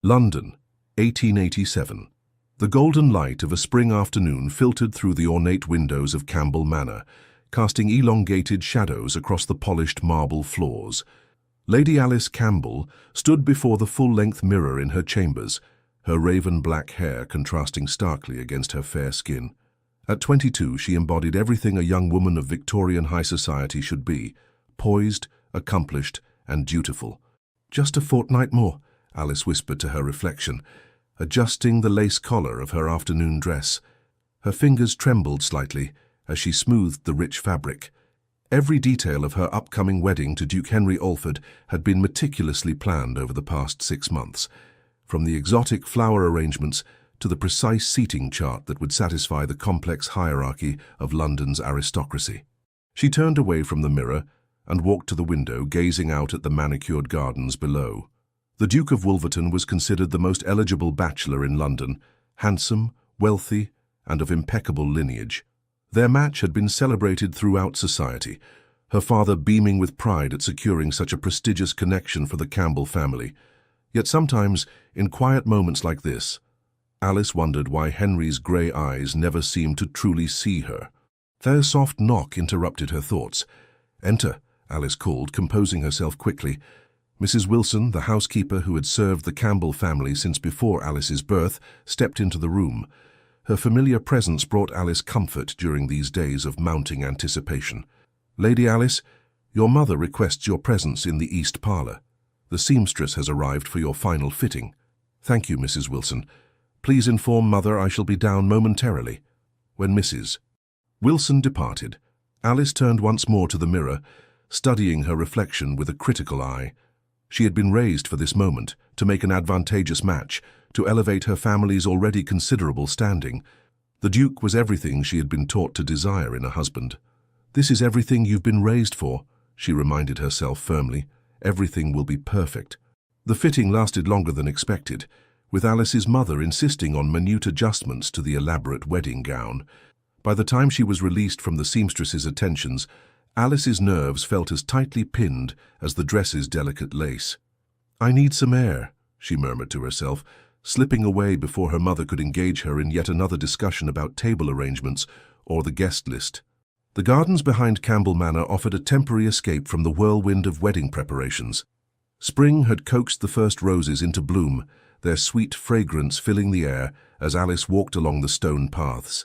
London, 1887. The golden light of a spring afternoon filtered through the ornate windows of Campbell Manor, casting elongated shadows across the polished marble floors. Lady Alice Campbell stood before the full-length mirror in her chambers, her raven-black hair contrasting starkly against her fair skin. At 22, she embodied everything a young woman of Victorian high society should be: poised, accomplished, and dutiful. "Just a fortnight more," Alice whispered to her reflection, adjusting the lace collar of her afternoon dress. Her fingers trembled slightly as she smoothed the rich fabric. Every detail of her upcoming wedding to Duke Henry Alford had been meticulously planned over the past 6 months, from the exotic flower arrangements to the precise seating chart that would satisfy the complex hierarchy of London's aristocracy. She turned away from the mirror and walked to the window, gazing out at the manicured gardens below. The Duke of Wolverton was considered the most eligible bachelor in London, handsome, wealthy, and of impeccable lineage. Their match had been celebrated throughout society, her father beaming with pride at securing such a prestigious connection for the Campbell family. Yet sometimes, in quiet moments like this, Alice wondered why Henry's grey eyes never seemed to truly see her. Their soft knock interrupted her thoughts. "Enter," Alice called, composing herself quickly. Mrs. Wilson, the housekeeper who had served the Campbell family since before Alice's birth, stepped into the room. Her familiar presence brought Alice comfort during these days of mounting anticipation. "Lady Alice, your mother requests your presence in the east parlour. The seamstress has arrived for your final fitting." "Thank you, Mrs. Wilson. Please inform Mother I shall be down momentarily." When Mrs. Wilson departed, Alice turned once more to the mirror, studying her reflection with a critical eye. She had been raised for this moment, to make an advantageous match, to elevate her family's already considerable standing. The Duke was everything she had been taught to desire in a husband. "This is everything you've been raised for," she reminded herself firmly. "Everything will be perfect." The fitting lasted longer than expected, with Alice's mother insisting on minute adjustments to the elaborate wedding gown. By the time she was released from the seamstress's attentions, Alice's nerves felt as tightly pinned as the dress's delicate lace. "I need some air," she murmured to herself, slipping away before her mother could engage her in yet another discussion about table arrangements or the guest list. The gardens behind Campbell Manor offered a temporary escape from the whirlwind of wedding preparations. Spring had coaxed the first roses into bloom, their sweet fragrance filling the air as Alice walked along the stone paths.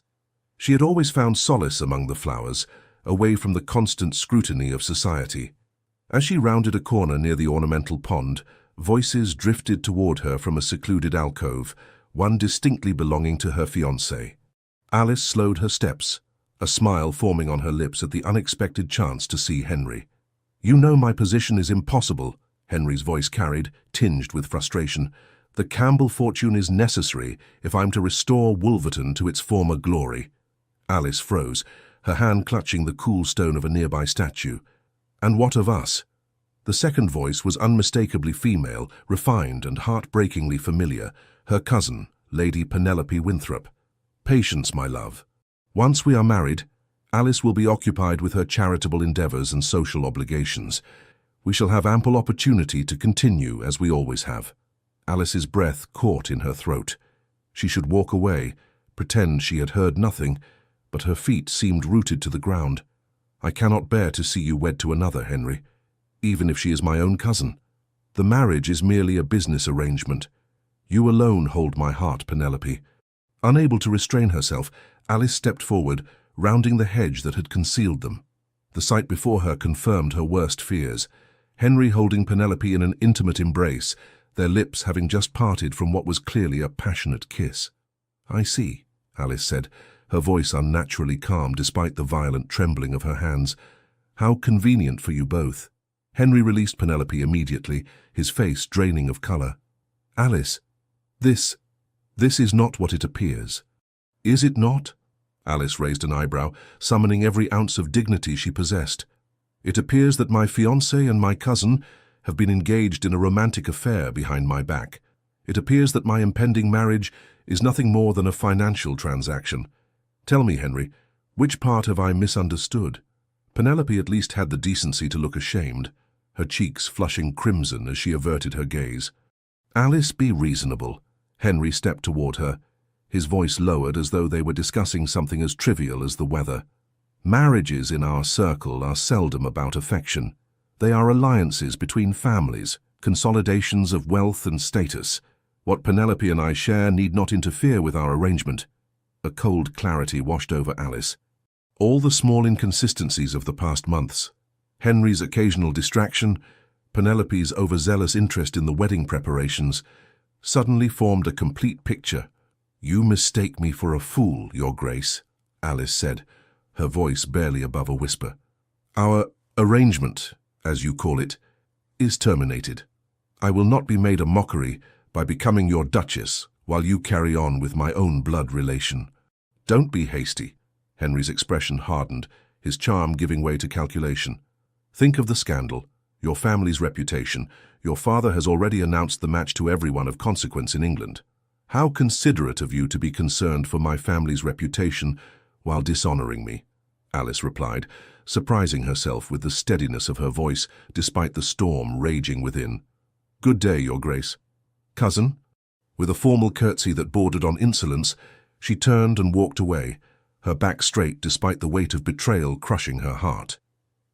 She had always found solace among the flowers, away from the constant scrutiny of society. As she rounded a corner near the ornamental pond, voices drifted toward her from a secluded alcove, one distinctly belonging to her fiancé. Alice slowed her steps, a smile forming on her lips at the unexpected chance to see Henry. "You know my position is impossible," Henry's voice carried, tinged with frustration. "The Campbell fortune is necessary if I'm to restore Wolverton to its former glory." Alice froze, her hand clutching the cool stone of a nearby statue. "And what of us?" The second voice was unmistakably female, refined and heartbreakingly familiar, her cousin, Lady Penelope Winthrop. "Patience, my love. Once we are married, Alice will be occupied with her charitable endeavours and social obligations. We shall have ample opportunity to continue as we always have." Alice's breath caught in her throat. She should walk away, pretend she had heard nothing, but her feet seemed rooted to the ground. "I cannot bear to see you wed to another, Henry, even if she is my own cousin. The marriage is merely a business arrangement. You alone hold my heart, Penelope." Unable to restrain herself, Alice stepped forward, rounding the hedge that had concealed them. The sight before her confirmed her worst fears. Henry holding Penelope in an intimate embrace, their lips having just parted from what was clearly a passionate kiss. "I see," Alice said, her voice unnaturally calm despite the violent trembling of her hands. "How convenient for you both." Henry released Penelope immediately, his face draining of colour. "Alice, this is not what it appears." "Is it not?" Alice raised an eyebrow, summoning every ounce of dignity she possessed. "It appears that my fiancé and my cousin have been engaged in a romantic affair behind my back. It appears that my impending marriage is nothing more than a financial transaction. Tell me, Henry, which part have I misunderstood?" Penelope at least had the decency to look ashamed, her cheeks flushing crimson as she averted her gaze. Alice, be reasonable. Henry stepped toward her, his voice lowered as though they were discussing something as trivial as the weather. Marriages in our circle are seldom about affection. They are alliances between families, consolidations of wealth and status. What Penelope and I share need not interfere with our arrangement. A cold clarity washed over Alice. All the small inconsistencies of the past months, Henry's occasional distraction, Penelope's overzealous interest in the wedding preparations, suddenly formed a complete picture. "You mistake me for a fool, Your Grace," Alice said, her voice barely above a whisper. "Our arrangement, as you call it, is terminated. I will not be made a mockery by becoming your Duchess while you carry on with my own blood relation." "Don't be hasty." Henry's expression hardened, his charm giving way to calculation. "Think of the scandal, your family's reputation. Your father has already announced the match to everyone of consequence in England. How considerate of you to be concerned for my family's reputation while dishonoring me," Alice replied, surprising herself with the steadiness of her voice despite the storm raging within. "Good day, Your Grace." "Cousin?" With a formal curtsy that bordered on insolence, she turned and walked away, her back straight despite the weight of betrayal crushing her heart.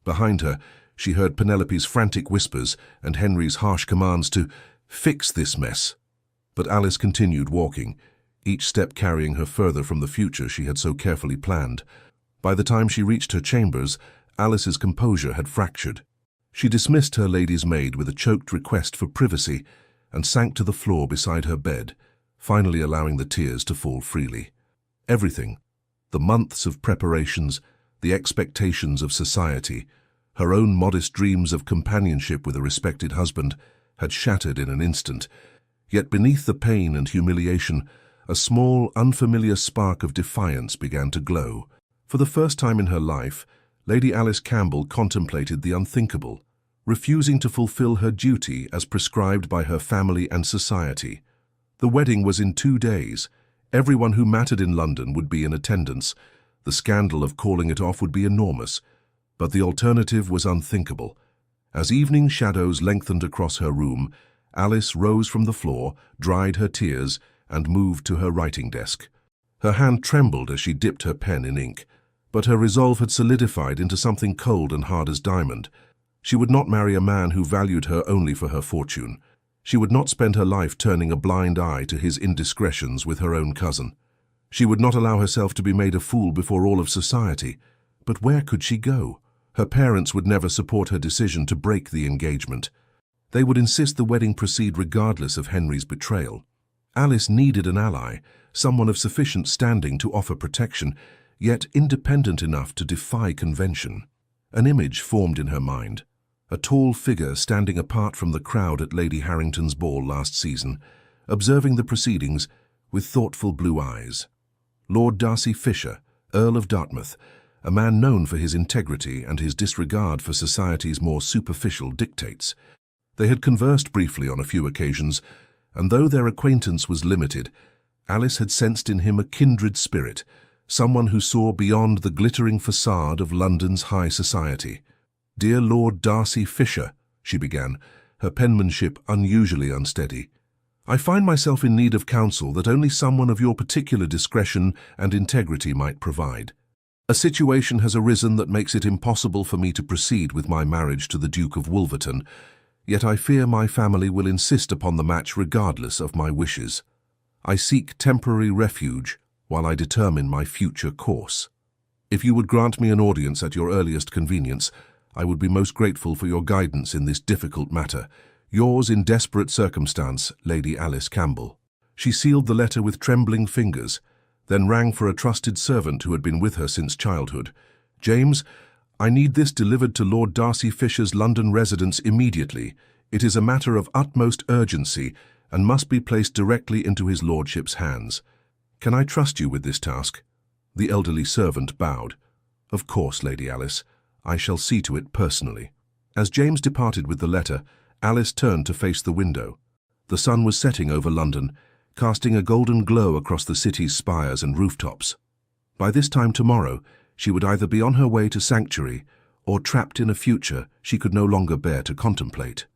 Behind her, she heard Penelope's frantic whispers and Henry's harsh commands to fix this mess. But Alice continued walking, each step carrying her further from the future she had so carefully planned. By the time she reached her chambers, Alice's composure had fractured. She dismissed her lady's maid with a choked request for privacy and sank to the floor beside her bed, finally allowing the tears to fall freely. Everything, the months of preparations, the expectations of society, her own modest dreams of companionship with a respected husband, had shattered in an instant. Yet beneath the pain and humiliation, a small, unfamiliar spark of defiance began to glow. For the first time in her life, Lady Alice Campbell contemplated the unthinkable, refusing to fulfill her duty as prescribed by her family and society. The wedding was in 2 days. Everyone who mattered in London would be in attendance. The scandal of calling it off would be enormous, but the alternative was unthinkable. As evening shadows lengthened across her room, Alice rose from the floor, dried her tears, and moved to her writing desk. Her hand trembled as she dipped her pen in ink, but her resolve had solidified into something cold and hard as diamond. She would not marry a man who valued her only for her fortune. She would not spend her life turning a blind eye to his indiscretions with her own cousin. She would not allow herself to be made a fool before all of society. But where could she go? Her parents would never support her decision to break the engagement. They would insist the wedding proceed regardless of Henry's betrayal. Alice needed an ally, someone of sufficient standing to offer protection, yet independent enough to defy convention. An image formed in her mind, a tall figure standing apart from the crowd at Lady Harrington's ball last season, observing the proceedings with thoughtful blue eyes. Lord Darcy Fisher, Earl of Dartmouth, a man known for his integrity and his disregard for society's more superficial dictates. They had conversed briefly on a few occasions, and though their acquaintance was limited, Alice had sensed in him a kindred spirit, someone who saw beyond the glittering facade of London's high society. "Dear Lord Darcy Fisher," she began, her penmanship unusually unsteady, "I find myself in need of counsel that only someone of your particular discretion and integrity might provide. A situation has arisen that makes it impossible for me to proceed with my marriage to the Duke of Wolverton, yet I fear my family will insist upon the match regardless of my wishes. I seek temporary refuge while I determine my future course. If you would grant me an audience at your earliest convenience, I would be most grateful for your guidance in this difficult matter. Yours in desperate circumstance, Lady Alice Campbell." She sealed the letter with trembling fingers, then rang for a trusted servant who had been with her since childhood. "James, I need this delivered to Lord Darcy Fisher's London residence immediately. It is a matter of utmost urgency and must be placed directly into his lordship's hands. Can I trust you with this task?" The elderly servant bowed. "Of course, Lady Alice. I shall see to it personally." As James departed with the letter, Alice turned to face the window. The sun was setting over London, casting a golden glow across the city's spires and rooftops. By this time tomorrow, she would either be on her way to sanctuary or trapped in a future she could no longer bear to contemplate.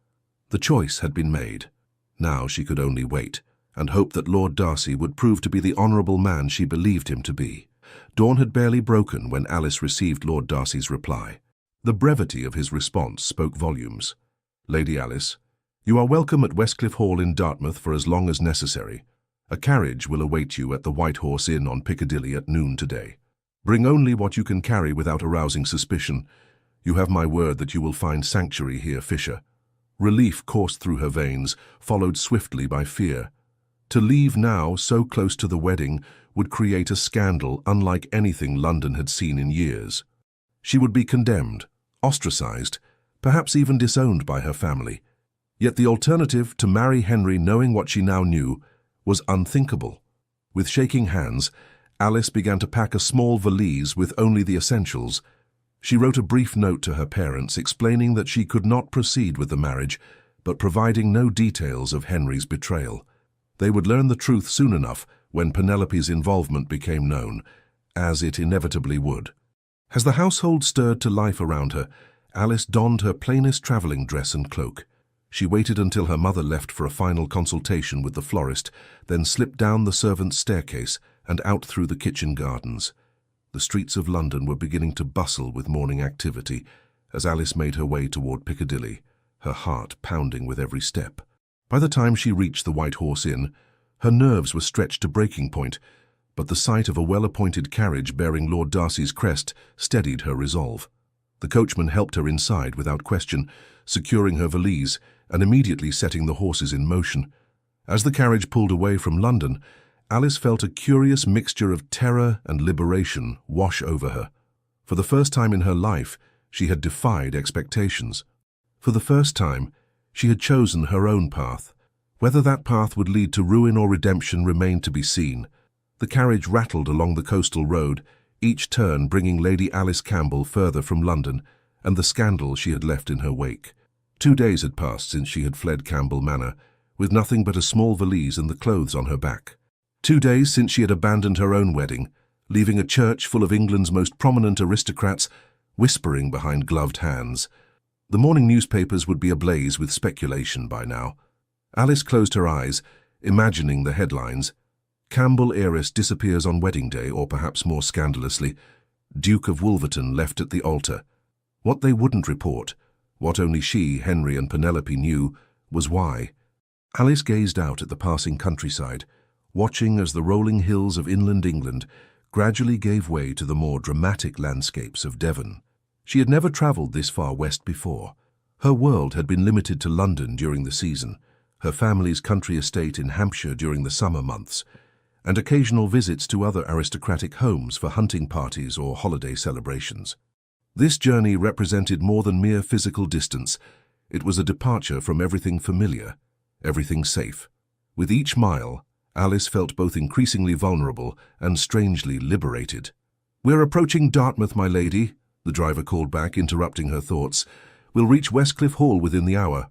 The choice had been made. Now she could only wait, and hope that Lord Darcy would prove to be the honourable man she believed him to be. Dawn had barely broken when Alice received Lord Darcy's reply. The brevity of his response spoke volumes. "Lady Alice, you are welcome at Westcliff Hall in Dartmouth for as long as necessary. A carriage will await you at the White Horse Inn on Piccadilly at noon today. Bring only what you can carry without arousing suspicion. You have my word that you will find sanctuary here, Fisher." Relief coursed through her veins, followed swiftly by fear. To leave now, so close to the wedding, would create a scandal unlike anything London had seen in years. She would be condemned, ostracized, perhaps even disowned by her family. Yet the alternative, to marry Henry knowing what she now knew, was unthinkable. With shaking hands, Alice began to pack a small valise with only the essentials. She wrote a brief note to her parents explaining that she could not proceed with the marriage, but providing no details of Henry's betrayal. They would learn the truth soon enough when Penelope's involvement became known, as it inevitably would. As the household stirred to life around her, Alice donned her plainest travelling dress and cloak. She waited until her mother left for a final consultation with the florist, then slipped down the servants' staircase and out through the kitchen gardens. The streets of London were beginning to bustle with morning activity as Alice made her way toward Piccadilly, her heart pounding with every step. By the time she reached the White Horse Inn, her nerves were stretched to breaking point, but the sight of a well-appointed carriage bearing Lord Darcy's crest steadied her resolve. The coachman helped her inside without question, securing her valise and immediately setting the horses in motion. As the carriage pulled away from London, Alice felt a curious mixture of terror and liberation wash over her. For the first time in her life, she had defied expectations. For the first time, she had chosen her own path. Whether that path would lead to ruin or redemption remained to be seen. The carriage rattled along the coastal road, each turn bringing Lady Alice Campbell further from London and the scandal she had left in her wake. 2 days had passed since she had fled Campbell Manor, with nothing but a small valise and the clothes on her back. 2 days since she had abandoned her own wedding, leaving a church full of England's most prominent aristocrats whispering behind gloved hands. The morning newspapers would be ablaze with speculation by now. Alice closed her eyes, imagining the headlines. Campbell heiress disappears on wedding day, or perhaps more scandalously, Duke of Wolverton left at the altar. What they wouldn't report, what only she, Henry and Penelope knew, was why. Alice gazed out at the passing countryside, watching as the rolling hills of inland England gradually gave way to the more dramatic landscapes of Devon. She had never travelled this far west before. Her world had been limited to London during the season, her family's country estate in Hampshire during the summer months, and occasional visits to other aristocratic homes for hunting parties or holiday celebrations. This journey represented more than mere physical distance. It was a departure from everything familiar, everything safe. With each mile, Alice felt both increasingly vulnerable and strangely liberated. "We're approaching Dartmouth, my lady," the driver called back, interrupting her thoughts. "We'll reach Westcliff Hall within the hour."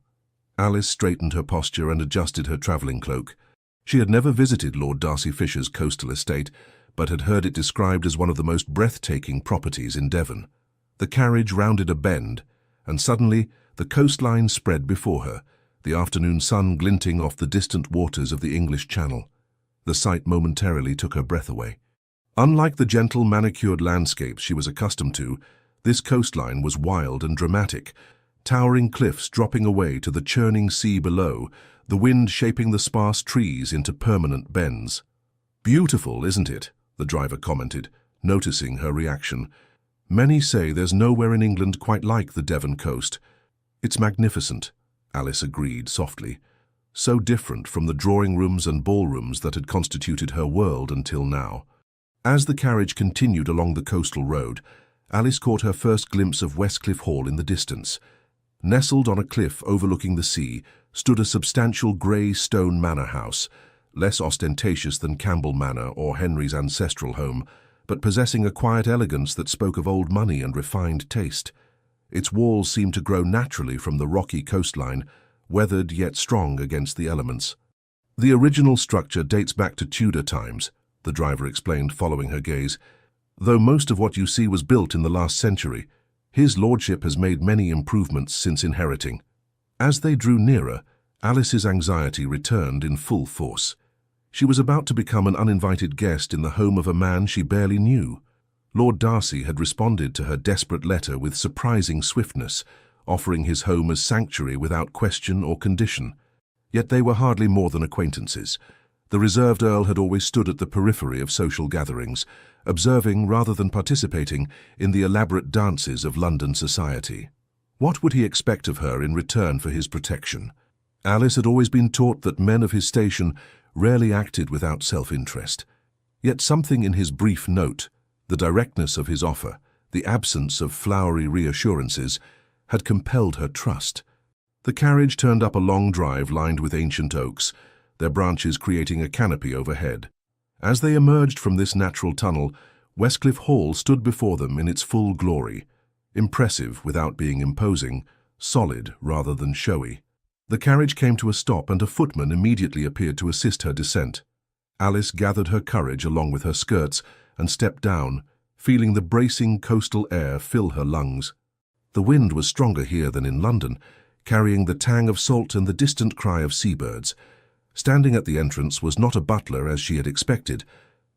Alice straightened her posture and adjusted her travelling cloak. She had never visited Lord Darcy Fisher's coastal estate, but had heard it described as one of the most breathtaking properties in Devon. The carriage rounded a bend, and suddenly the coastline spread before her, the afternoon sun glinting off the distant waters of the English Channel. The sight momentarily took her breath away. Unlike the gentle, manicured landscapes she was accustomed to, this coastline was wild and dramatic, towering cliffs dropping away to the churning sea below, the wind shaping the sparse trees into permanent bends. "Beautiful, isn't it?" the driver commented, noticing her reaction. "Many say there's nowhere in England quite like the Devon coast." "It's magnificent," Alice agreed softly. So different from the drawing rooms and ballrooms that had constituted her world until now. As the carriage continued along the coastal road, Alice caught her first glimpse of Westcliff Hall in the distance. Nestled on a cliff overlooking the sea stood a substantial grey stone manor house, less ostentatious than Campbell Manor or Henry's ancestral home, but possessing a quiet elegance that spoke of old money and refined taste. Its walls seemed to grow naturally from the rocky coastline, weathered yet strong against the elements. "The original structure dates back to Tudor times," the driver explained, following her gaze. "Though most of what you see was built in the last century, his lordship has made many improvements since inheriting." As they drew nearer, Alice's anxiety returned in full force. She was about to become an uninvited guest in the home of a man she barely knew. Lord Darcy had responded to her desperate letter with surprising swiftness, offering his home as sanctuary without question or condition. Yet they were hardly more than acquaintances. The reserved Earl had always stood at the periphery of social gatherings, observing rather than participating in the elaborate dances of London society. What would he expect of her in return for his protection? Alice had always been taught that men of his station rarely acted without self-interest. Yet something in his brief note, the directness of his offer, the absence of flowery reassurances, had compelled her trust. The carriage turned up a long drive lined with ancient oaks, their branches creating a canopy overhead. As they emerged from this natural tunnel, Westcliff Hall stood before them in its full glory, impressive without being imposing, solid rather than showy. The carriage came to a stop and a footman immediately appeared to assist her descent. Alice gathered her courage along with her skirts and stepped down, feeling the bracing coastal air fill her lungs. The wind was stronger here than in London, carrying the tang of salt and the distant cry of seabirds. Standing at the entrance was not a butler as she had expected,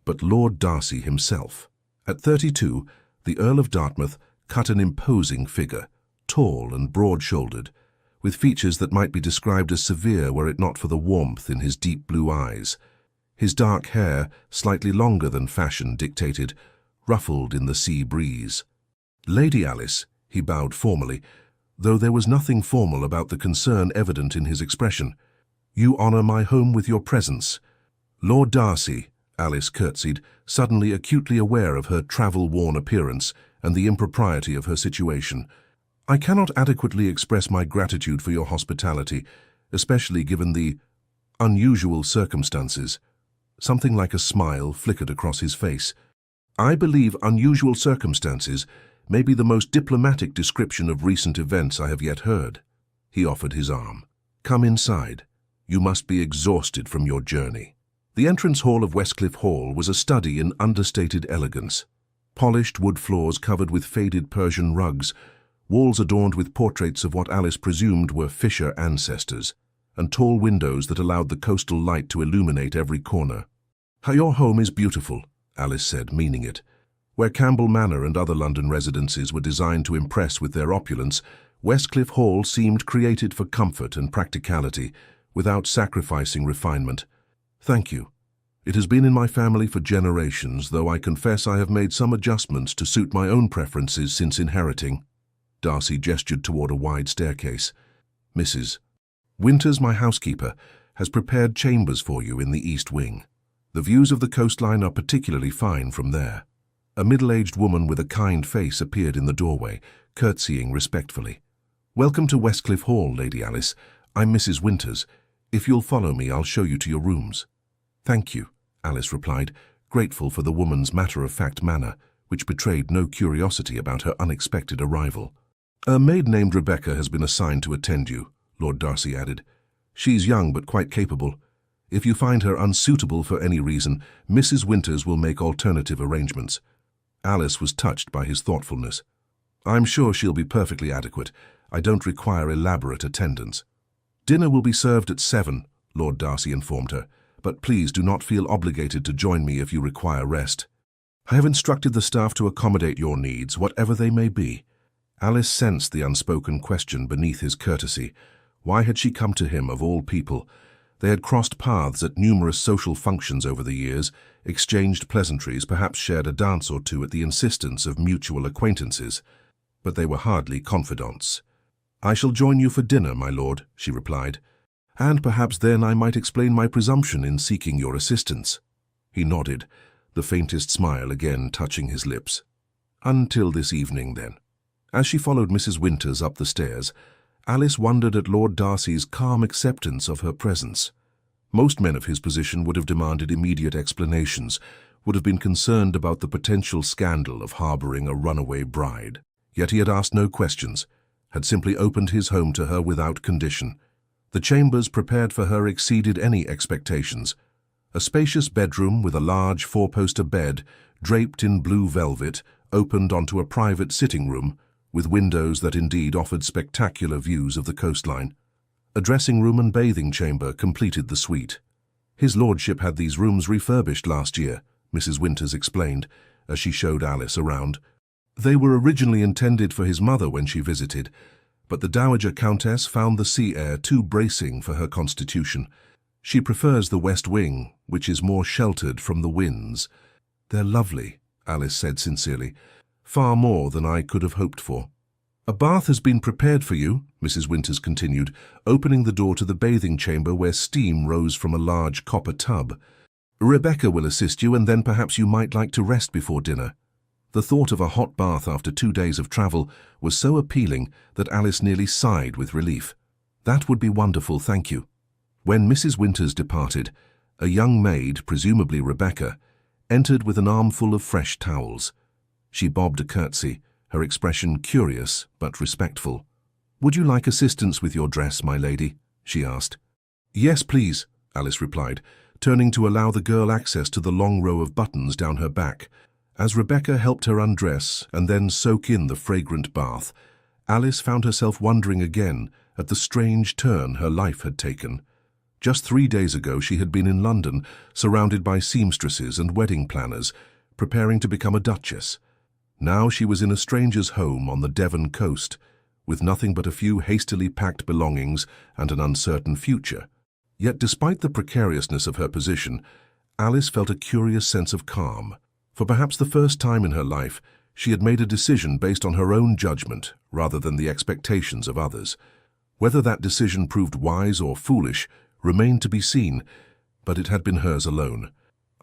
but Lord Darcy himself. At 32, the Earl of Dartmouth cut an imposing figure, tall and broad-shouldered, with features that might be described as severe were it not for the warmth in his deep blue eyes. His dark hair, slightly longer than fashion dictated, ruffled in the sea breeze. "Lady Alice," he bowed formally, though there was nothing formal about the concern evident in his expression. "You honour my home with your presence." "Lord Darcy," Alice curtsied, suddenly acutely aware of her travel-worn appearance and the impropriety of her situation. "I cannot adequately express my gratitude for your hospitality, especially given the unusual circumstances." Something like a smile flickered across his face. "I believe unusual circumstances may be the most diplomatic description of recent events I have yet heard." He offered his arm. "Come inside. You must be exhausted from your journey." The entrance hall of Westcliff Hall was a study in understated elegance. Polished wood floors covered with faded Persian rugs, walls adorned with portraits of what Alice presumed were Fisher ancestors, and tall windows that allowed the coastal light to illuminate every corner. "Your home is beautiful," Alice said, meaning it. Where Campbell Manor and other London residences were designed to impress with their opulence, Westcliff Hall seemed created for comfort and practicality, without sacrificing refinement. "Thank you. It has been in my family for generations, though I confess I have made some adjustments to suit my own preferences since inheriting." Darcy gestured toward a wide staircase. "Mrs. Winters, my housekeeper, has prepared chambers for you in the east wing. The views of the coastline are particularly fine from there." A middle-aged woman with a kind face appeared in the doorway, curtsying respectfully. "Welcome to Westcliff Hall, Lady Alice. I'm Mrs. Winters. If you'll follow me, I'll show you to your rooms." "Thank you," Alice replied, grateful for the woman's matter-of-fact manner, which betrayed no curiosity about her unexpected arrival. "A maid named Rebecca has been assigned to attend you," Lord Darcy added. "She's young but quite capable. If you find her unsuitable for any reason, Mrs. Winters will make alternative arrangements." Alice was touched by his thoughtfulness. "I'm sure she'll be perfectly adequate. I don't require elaborate attendance." "Dinner will be served at 7, Lord Darcy informed her, "but please do not feel obligated to join me if you require rest. I have instructed the staff to accommodate your needs, whatever they may be." Alice sensed the unspoken question beneath his courtesy. Why had she come to him, of all people? They had crossed paths at numerous social functions over the years, exchanged pleasantries, perhaps shared a dance or two at the insistence of mutual acquaintances. But they were hardly confidants. "I shall join you for dinner, my lord," she replied, "and perhaps then I might explain my presumption in seeking your assistance." He nodded, the faintest smile again touching his lips. "Until this evening, then." As she followed Mrs. Winters up the stairs, Alice wondered at Lord Darcy's calm acceptance of her presence. Most men of his position would have demanded immediate explanations, would have been concerned about the potential scandal of harbouring a runaway bride. Yet he had asked no questions, had simply opened his home to her without condition. The chambers prepared for her exceeded any expectations. A spacious bedroom with a large four-poster bed, draped in blue velvet, opened onto a private sitting room, with windows that indeed offered spectacular views of the coastline. A dressing room and bathing chamber completed the suite. His lordship had these rooms refurbished last year, Mrs. Winters explained, as she showed Alice around. They were originally intended for his mother when she visited, but the Dowager Countess found the sea air too bracing for her constitution. She prefers the west wing, which is more sheltered from the winds. They're lovely, Alice said sincerely, far more than I could have hoped for. A bath has been prepared for you, Mrs. Winters continued, opening the door to the bathing chamber where steam rose from a large copper tub. Rebecca will assist you, and then perhaps you might like to rest before dinner. The thought of a hot bath after 2 days of travel was so appealing that Alice nearly sighed with relief. That would be wonderful, thank you. When Mrs. Winters departed, a young maid, presumably Rebecca, entered with an armful of fresh towels. She bobbed a curtsy, her expression curious but respectful. "Would you like assistance with your dress, my lady?" she asked. "Yes, please," Alice replied, turning to allow the girl access to the long row of buttons down her back. As Rebecca helped her undress and then soak in the fragrant bath, Alice found herself wondering again at the strange turn her life had taken. Just 3 days ago she had been in London, surrounded by seamstresses and wedding planners, preparing to become a duchess. Now she was in a stranger's home on the Devon coast, with nothing but a few hastily packed belongings and an uncertain future. Yet despite the precariousness of her position, Alice felt a curious sense of calm. For perhaps the first time in her life, she had made a decision based on her own judgment rather than the expectations of others. Whether that decision proved wise or foolish remained to be seen, but it had been hers alone.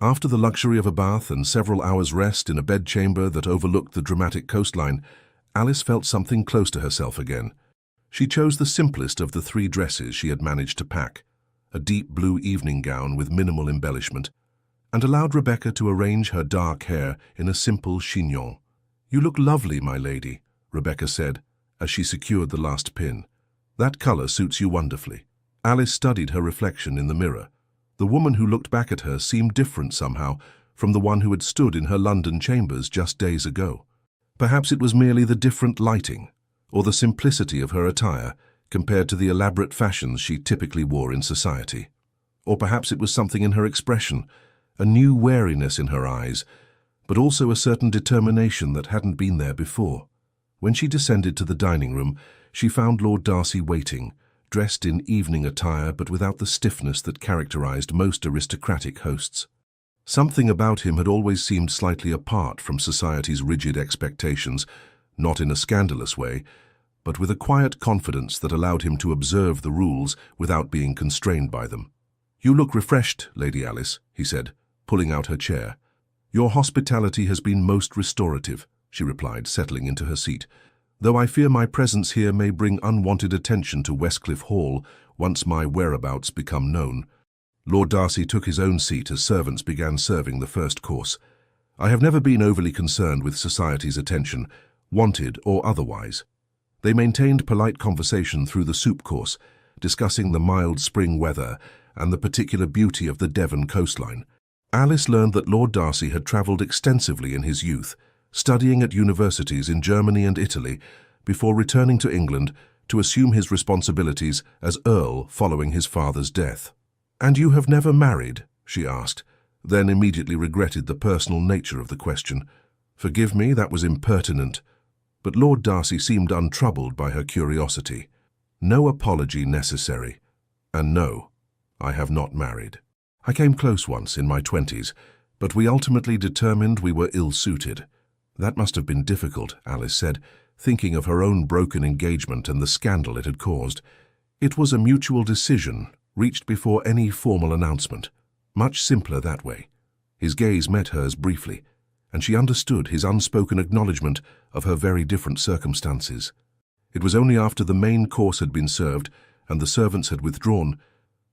After the luxury of a bath and several hours' rest in a bedchamber that overlooked the dramatic coastline, Alice felt something close to herself again. She chose the simplest of the 3 dresses she had managed to pack, a deep blue evening gown with minimal embellishment, and allowed Rebecca to arrange her dark hair in a simple chignon. "You look lovely, my lady," Rebecca said, as she secured the last pin. "That color suits you wonderfully." Alice studied her reflection in the mirror. The woman who looked back at her seemed different somehow from the one who had stood in her London chambers just days ago. Perhaps it was merely the different lighting, or the simplicity of her attire compared to the elaborate fashions she typically wore in society. Or perhaps it was something in her expression, a new wariness in her eyes, but also a certain determination that hadn't been there before. When she descended to the dining room, she found Lord Darcy waiting, dressed in evening attire but without the stiffness that characterized most aristocratic hosts. Something about him had always seemed slightly apart from society's rigid expectations, not in a scandalous way, but with a quiet confidence that allowed him to observe the rules without being constrained by them. "You look refreshed, Lady Alice," he said, pulling out her chair. "Your hospitality has been most restorative," she replied, settling into her seat, "though I fear my presence here may bring unwanted attention to Westcliff Hall once my whereabouts become known." Lord Darcy took his own seat as servants began serving the first course. "I have never been overly concerned with society's attention, wanted or otherwise." They maintained polite conversation through the soup course, discussing the mild spring weather and the particular beauty of the Devon coastline. Alice learned that Lord Darcy had travelled extensively in his youth, studying at universities in Germany and Italy, before returning to England to assume his responsibilities as Earl following his father's death. "And you have never married?" she asked, then immediately regretted the personal nature of the question. "Forgive me, that was impertinent." But Lord Darcy seemed untroubled by her curiosity. "No apology necessary. And no, I have not married. I came close once in my 20s, but we ultimately determined we were ill-suited." "That must have been difficult," Alice said, thinking of her own broken engagement and the scandal it had caused. "It was a mutual decision, reached before any formal announcement. Much simpler that way." His gaze met hers briefly, and she understood his unspoken acknowledgement of her very different circumstances. It was only after the main course had been served and the servants had withdrawn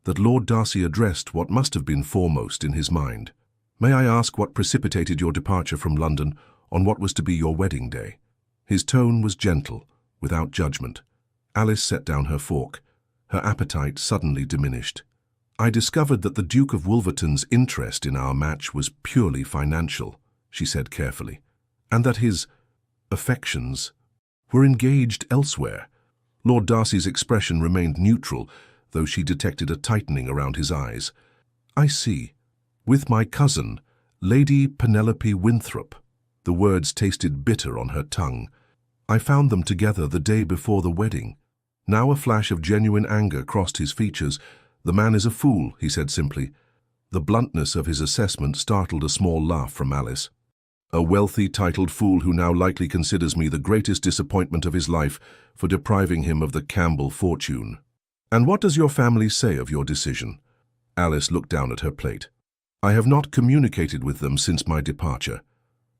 that Lord Darcy addressed what must have been foremost in his mind. "May I ask what precipitated your departure from London on what was to be your wedding day?" His tone was gentle, without judgment. Alice set down her fork. Her appetite suddenly diminished. "I discovered that the Duke of Wolverton's interest in our match was purely financial," she said carefully, "and that his affections were engaged elsewhere." Lord Darcy's expression remained neutral, though she detected a tightening around his eyes. "I see. With my cousin, Lady Penelope Winthrop." The words tasted bitter on her tongue. "I found them together the day before the wedding." Now a flash of genuine anger crossed his features. "The man is a fool," he said simply. The bluntness of his assessment startled a small laugh from Alice. "A wealthy, titled fool who now likely considers me the greatest disappointment of his life for depriving him of the Campbell fortune. And what does your family say of your decision?" Alice looked down at her plate. "I have not communicated with them since my departure.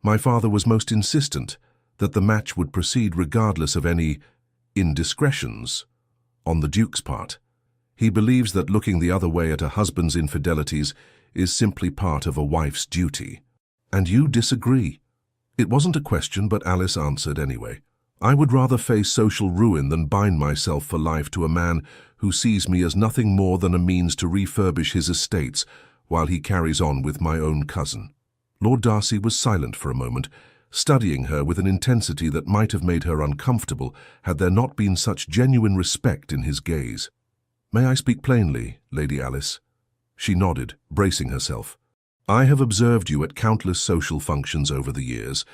My father was most insistent that the match would proceed regardless of any indiscretions on the Duke's part. He believes that looking the other way at a husband's infidelities is simply part of a wife's duty." "And you disagree?" It wasn't a question, but Alice answered anyway. "I would rather face social ruin than bind myself for life to a man who sees me as nothing more than a means to refurbish his estates while he carries on with my own cousin." Lord Darcy was silent for a moment, studying her with an intensity that might have made her uncomfortable had there not been such genuine respect in his gaze. "May I speak plainly, Lady Alice?" She nodded, bracing herself. "I have observed you at countless social functions over the years.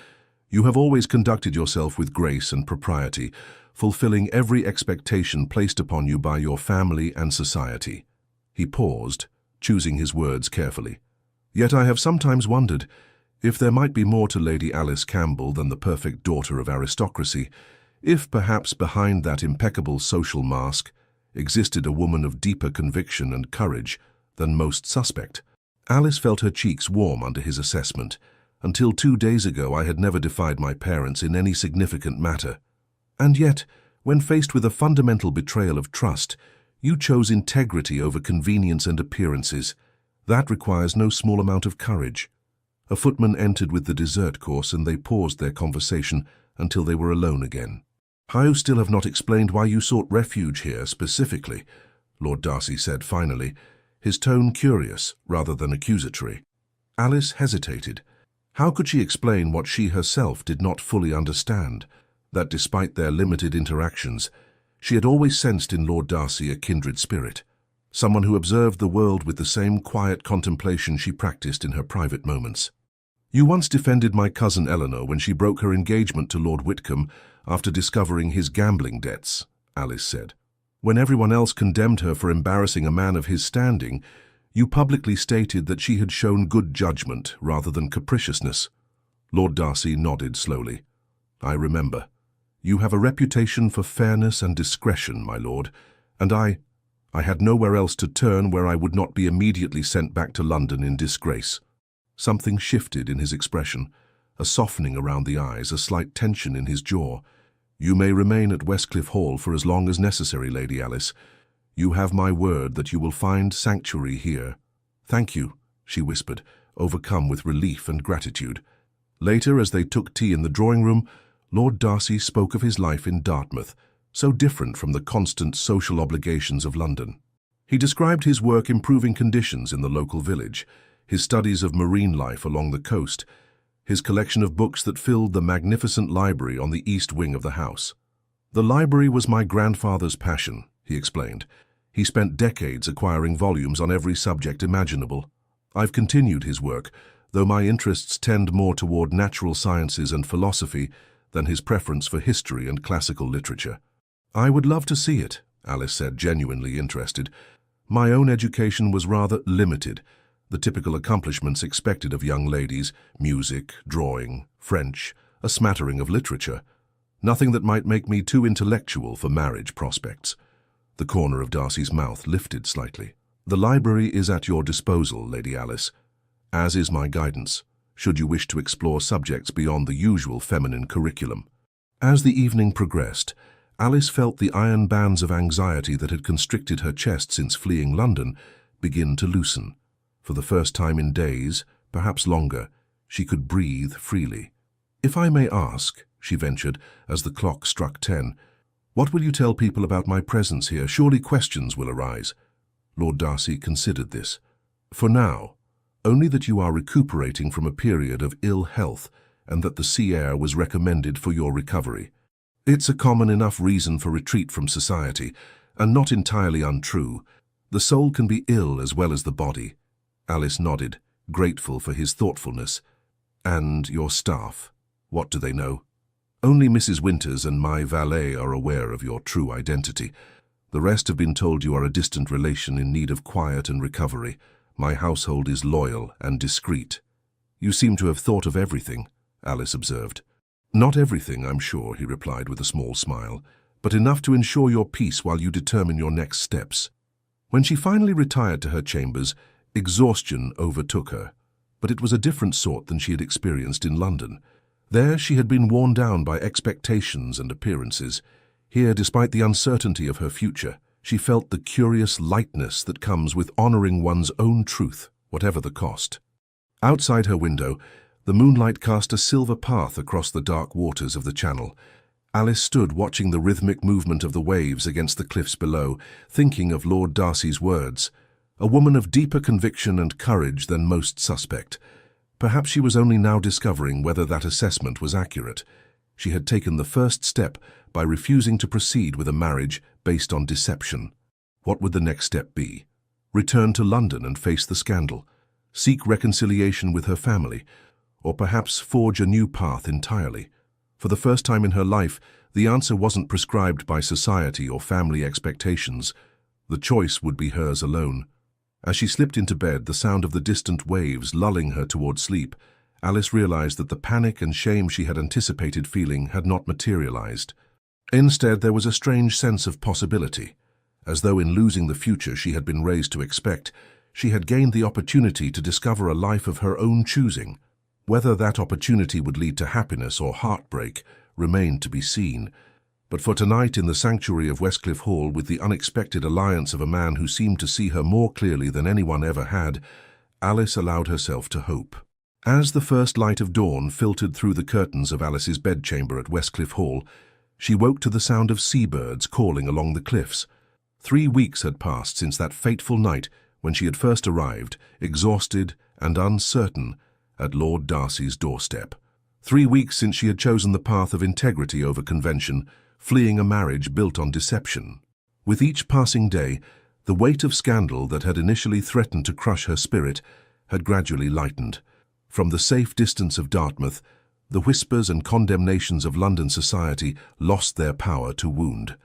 You have always conducted yourself with grace and propriety, fulfilling every expectation placed upon you by your family and society." He paused, choosing his words carefully. "Yet I have sometimes wondered if there might be more to Lady Alice Campbell than the perfect daughter of aristocracy, if perhaps behind that impeccable social mask existed a woman of deeper conviction and courage than most suspect." Alice felt her cheeks warm under his assessment. "Until 2 days ago I had never defied my parents in any significant matter. And yet, when faced with a fundamental betrayal of trust, you chose integrity over convenience and appearances. That requires no small amount of courage." A footman entered with the dessert course, and they paused their conversation until they were alone again. "I still have not explained why you sought refuge here specifically," Lord Darcy said finally, his tone curious rather than accusatory. Alice hesitated. How could she explain what she herself did not fully understand? That despite their limited interactions, she had always sensed in Lord Darcy a kindred spirit, someone who observed the world with the same quiet contemplation she practiced in her private moments. "You once defended my cousin Eleanor when she broke her engagement to Lord Whitcomb after discovering his gambling debts," Alice said. "When everyone else condemned her for embarrassing a man of his standing, you publicly stated that she had shown good judgment rather than capriciousness." Lord Darcy nodded slowly. "I remember. You have a reputation for fairness and discretion, my lord, and I had nowhere else to turn where I would not be immediately sent back to London in disgrace." Something shifted in his expression, a softening around the eyes, a slight tension in his jaw. "You may remain at Westcliff Hall for as long as necessary, Lady Alice. You have my word that you will find sanctuary here." "Thank you," she whispered, overcome with relief and gratitude. Later, as they took tea in the drawing-room, Lord Darcy spoke of his life in Dartmouth, so different from the constant social obligations of London. He described his work improving conditions in the local village, his studies of marine life along the coast, his collection of books that filled the magnificent library on the east wing of the house. "The library was my grandfather's passion," he explained. "He spent decades acquiring volumes on every subject imaginable. I've continued his work, though my interests tend more toward natural sciences and philosophy than his preference for history and classical literature." "I would love to see it," Alice said, genuinely interested. "My own education was rather limited. The typical accomplishments expected of young ladies: music, drawing, French, a smattering of literature. Nothing that might make me too intellectual for marriage prospects." The corner of Darcy's mouth lifted slightly. "The library is at your disposal, Lady Alice, as is my guidance, should you wish to explore subjects beyond the usual feminine curriculum." As the evening progressed, Alice felt the iron bands of anxiety that had constricted her chest since fleeing London begin to loosen. For the first time in days, perhaps longer, she could breathe freely. "If I may ask," she ventured as the clock struck 10, "what will you tell people about my presence here? Surely questions will arise." Lord Darcy considered this. "For now, only that you are recuperating from a period of ill health and that the sea air was recommended for your recovery. It's a common enough reason for retreat from society, And not entirely untrue. The soul can be ill as well as the body. Alice nodded, grateful for his thoughtfulness. And your staff, what do they know? Only Mrs. Winters and my valet are aware of your true identity. The rest have been told you are a distant relation in need of quiet and recovery. My household is loyal and discreet. You seem to have thought of everything, Alice observed. Not everything, I'm sure, he replied with a small smile, but enough to ensure your peace while you determine your next steps. When she finally retired to her chambers, exhaustion overtook her, but it was a different sort than she had experienced in London. There she had been worn down by expectations and appearances. Here, despite the uncertainty of her future, she felt the curious lightness that comes with honoring one's own truth, whatever the cost. Outside her window, the moonlight cast a silver path across the dark waters of the channel. Alice stood watching the rhythmic movement of the waves against the cliffs below, thinking of Lord Darcy's words. A woman of deeper conviction and courage than most suspect. Perhaps she was only now discovering whether that assessment was accurate. She had taken the first step by refusing to proceed with a marriage based on deception. What would the next step be? Return to London and face the scandal? Seek reconciliation with her family? Or perhaps forge a new path entirely? For the first time in her life, the answer wasn't prescribed by society or family expectations. The choice would be hers alone. As she slipped into bed, the sound of the distant waves lulling her toward sleep, Alice realized that the panic and shame she had anticipated feeling had not materialized. Instead, there was a strange sense of possibility. As though in losing the future she had been raised to expect, she had gained the opportunity to discover a life of her own choosing. Whether that opportunity would lead to happiness or heartbreak remained to be seen. But for tonight, in the sanctuary of Westcliff Hall, with the unexpected alliance of a man who seemed to see her more clearly than anyone ever had, Alice allowed herself to hope. As the first light of dawn filtered through the curtains of Alice's bedchamber at Westcliff Hall, she woke to the sound of seabirds calling along the cliffs. 3 weeks had passed since that fateful night when she had first arrived, exhausted and uncertain, at Lord Darcy's doorstep. 3 weeks since she had chosen the path of integrity over convention, fleeing a marriage built on deception. With each passing day, the weight of scandal that had initially threatened to crush her spirit had gradually lightened. From the safe distance of Dartmouth, the whispers and condemnations of London society lost their power to wound.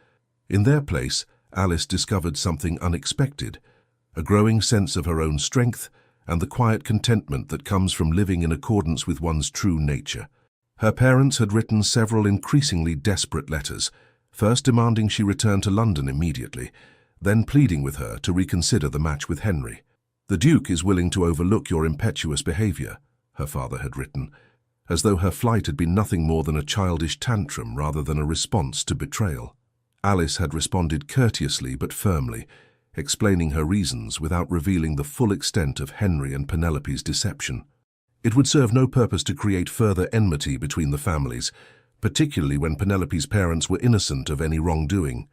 In their place, Alice discovered something unexpected, a growing sense of her own strength and the quiet contentment that comes from living in accordance with one's true nature. Her parents had written several increasingly desperate letters, first demanding she return to London immediately, then pleading with her to reconsider the match with Henry. "The Duke is willing to overlook your impetuous behavior," her father had written, as though her flight had been nothing more than a childish tantrum rather than a response to betrayal. Alice had responded courteously but firmly, explaining her reasons without revealing the full extent of Henry and Penelope's deception. It would serve no purpose to create further enmity between the families, particularly when Penelope's parents were innocent of any wrongdoing.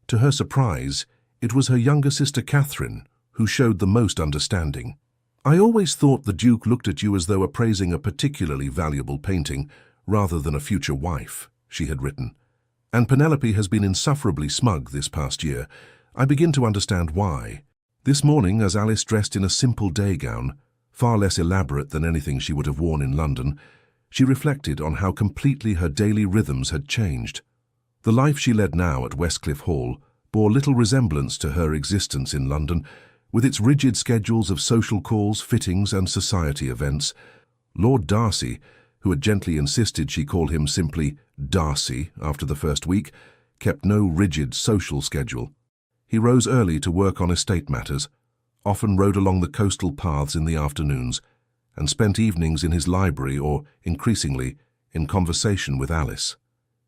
To her surprise, it was her younger sister Catherine who showed the most understanding. "I always thought the Duke looked at you as though appraising a particularly valuable painting rather than a future wife," she had written. "And Penelope has been insufferably smug this past year. I begin to understand why." This morning, as Alice dressed in a simple day gown, far less elaborate than anything she would have worn in London, she reflected on how completely her daily rhythms had changed. The life she led now at Westcliff Hall bore little resemblance to her existence in London, with its rigid schedules of social calls, fittings, and society events. Lord Darcy, who had gently insisted she call him simply Darcy after the first week, kept no rigid social schedule. He rose early to work on estate matters, often rode along the coastal paths in the afternoons, and spent evenings in his library or, increasingly, in conversation with Alice.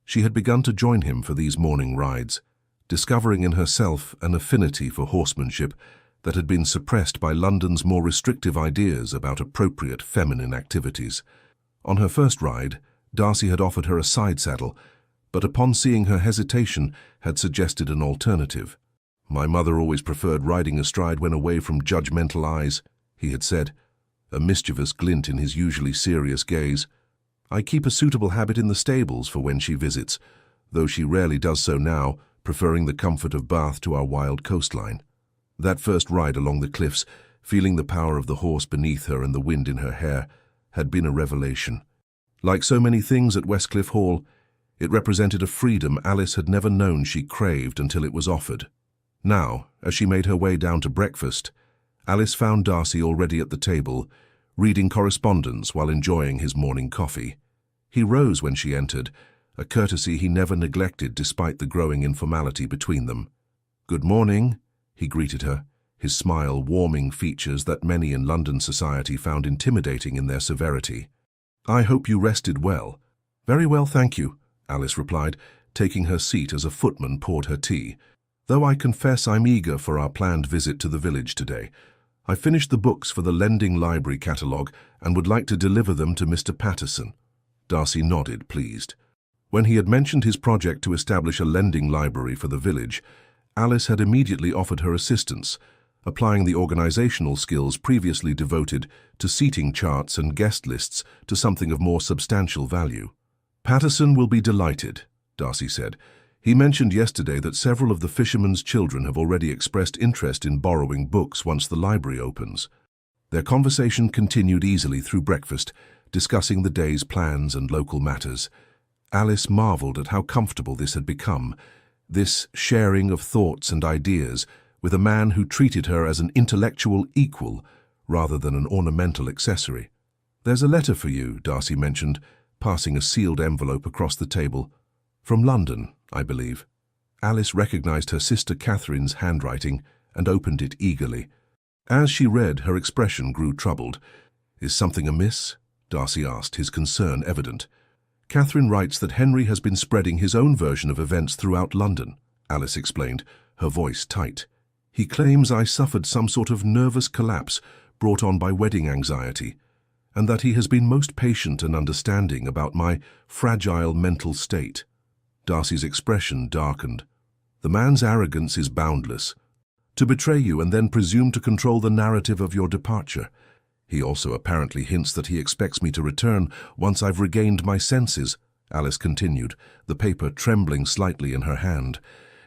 She had begun to join him for these morning rides, discovering in herself an affinity for horsemanship that had been suppressed by London's more restrictive ideas about appropriate feminine activities. On her first ride, Darcy had offered her a side saddle, but upon seeing her hesitation had suggested an alternative. "My mother always preferred riding astride when away from judgmental eyes," he had said, a mischievous glint in his usually serious gaze. "I keep a suitable habit in the stables for when she visits, though she rarely does so now, preferring the comfort of Bath to our wild coastline. That first ride along the cliffs, feeling the power of the horse beneath her and the wind in her hair, had been a revelation. Like so many things at Westcliff Hall, it represented a freedom Alice had never known she craved until it was offered. Now, as she made her way down to breakfast, Alice found Darcy already at the table, reading correspondence while enjoying his morning coffee. He rose when she entered, a courtesy he never neglected despite the growing informality between them. "Good morning," he greeted her, his smile warming features that many in London society found intimidating in their severity. "I hope you rested well." "Very well, thank you," Alice replied, taking her seat as a footman poured her tea. "Though I confess I'm eager for our planned visit to the village today. I finished the books for the lending library catalogue and would like to deliver them to Mr. Patterson." Darcy nodded, pleased. When he had mentioned his project to establish a lending library for the village, Alice had immediately offered her assistance, applying the organizational skills previously devoted to seating charts and guest lists to something of more substantial value. "Patterson will be delighted," Darcy said. "He mentioned yesterday that several of the fishermen's children have already expressed interest in borrowing books once the library opens." Their conversation continued easily through breakfast, discussing the day's plans and local matters. Alice marveled at how comfortable this had become, this sharing of thoughts and ideas with a man who treated her as an intellectual equal rather than an ornamental accessory. "There's a letter for you," Darcy mentioned, passing a sealed envelope across the table. "From London, I believe." Alice recognized her sister Catherine's handwriting and opened it eagerly. As she read, her expression grew troubled. "Is something amiss?" Darcy asked, his concern evident. "Catherine writes that Henry has been spreading his own version of events throughout London," Alice explained, her voice tight. "He claims I suffered some sort of nervous collapse brought on by wedding anxiety, and that he has been most patient and understanding about my fragile mental state." Darcy's expression darkened. "The man's arrogance is boundless. To betray you and then presume to control the narrative of your departure. He also apparently hints that he expects me to return once I've regained my senses," Alice continued, the paper trembling slightly in her hand.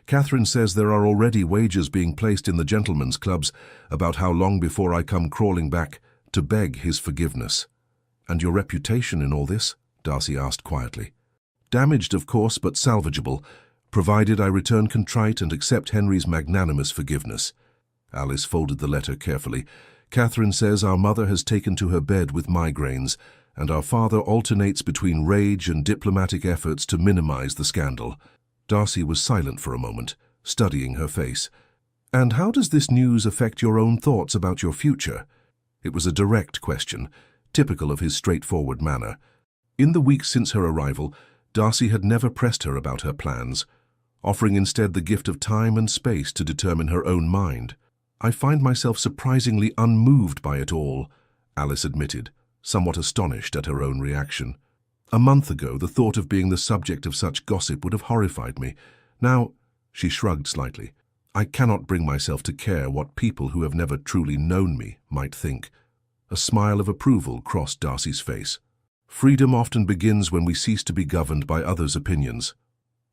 "Catherine says there are already wagers being placed in the gentlemen's clubs about how long before I come crawling back to beg his forgiveness." "And your reputation in all this?" Darcy asked quietly. "Damaged, of course, but salvageable, provided I return contrite and accept Henry's magnanimous forgiveness." Alice folded the letter carefully. "Catherine says our mother has taken to her bed with migraines, and our father alternates between rage and diplomatic efforts to minimize the scandal." Darcy was silent for a moment, studying her face. "And how does this news affect your own thoughts about your future?" It was a direct question, typical of his straightforward manner. In the weeks since her arrival, Darcy had never pressed her about her plans, offering instead the gift of time and space to determine her own mind. "I find myself surprisingly unmoved by it all," Alice admitted, somewhat astonished at her own reaction. "A month ago, the thought of being the subject of such gossip would have horrified me. Now," she shrugged slightly, "I cannot bring myself to care what people who have never truly known me might think." A smile of approval crossed Darcy's face. "Freedom often begins when we cease to be governed by others' opinions.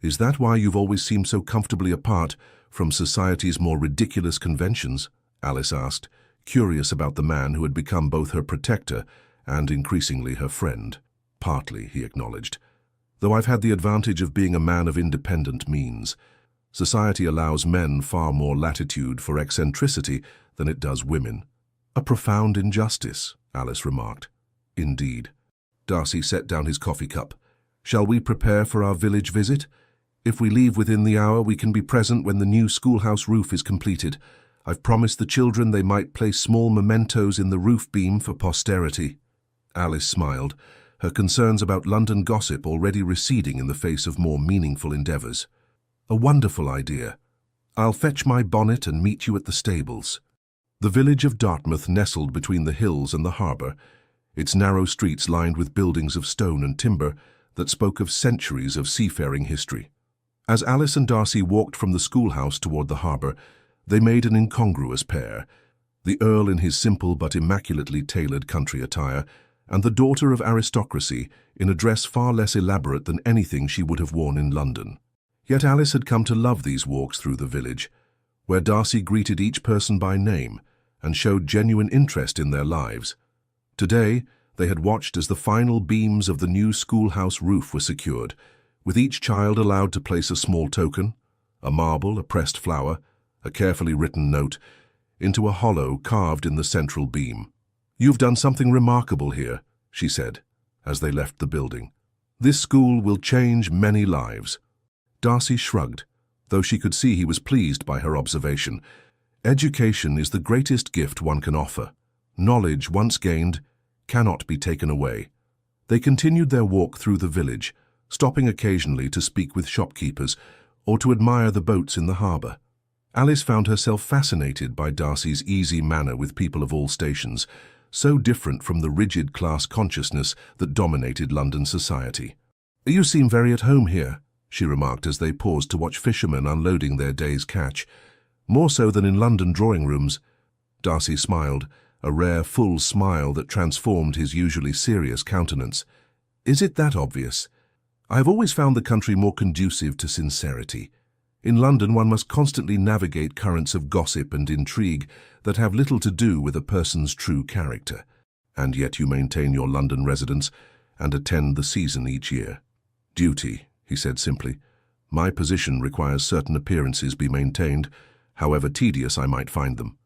Is that why you've always seemed so comfortably apart from society's more ridiculous conventions?" Alice asked, curious about the man who had become both her protector and increasingly her friend. "Partly," he acknowledged, "though I've had the advantage of being a man of independent means. Society allows men far more latitude for eccentricity than it does women." "A profound injustice," Alice remarked. "Indeed." Darcy set down his coffee cup. "Shall we prepare for our village visit? If we leave within the hour, we can be present when the new schoolhouse roof is completed. I've promised the children they might place small mementos in the roof beam for posterity." Alice smiled, her concerns about London gossip already receding in the face of more meaningful endeavours. "A wonderful idea. I'll fetch my bonnet and meet you at the stables." The village of Dartmouth nestled between the hills and the harbour, its narrow streets lined with buildings of stone and timber that spoke of centuries of seafaring history. As Alice and Darcy walked from the schoolhouse toward the harbour, they made an incongruous pair, the Earl in his simple but immaculately tailored country attire, and the daughter of aristocracy in a dress far less elaborate than anything she would have worn in London. Yet Alice had come to love these walks through the village, where Darcy greeted each person by name and showed genuine interest in their lives. Today, they had watched as the final beams of the new schoolhouse roof were secured, with each child allowed to place a small token, a marble, a pressed flower, a carefully written note, into a hollow carved in the central beam. "You've done something remarkable here," she said, as they left the building. "This school will change many lives." Darcy shrugged, though she could see he was pleased by her observation. Education is the greatest gift one can offer. Knowledge once gained cannot be taken away. They continued their walk through the village, stopping occasionally to speak with shopkeepers or to admire the boats in the harbour. Alice found herself fascinated by Darcy's easy manner with people of all stations, so different from the rigid class consciousness that dominated London society. "You seem very at home here," she remarked as they paused to watch fishermen unloading their day's catch. "More so than in London drawing rooms." Darcy smiled, a rare, full smile that transformed his usually serious countenance. "Is it that obvious? I have always found the country more conducive to sincerity. In London one must constantly navigate currents of gossip and intrigue that have little to do with a person's true character. And yet you maintain your London residence and attend the season each year." "Duty," he said simply. "My position requires certain appearances be maintained, however tedious I might find them."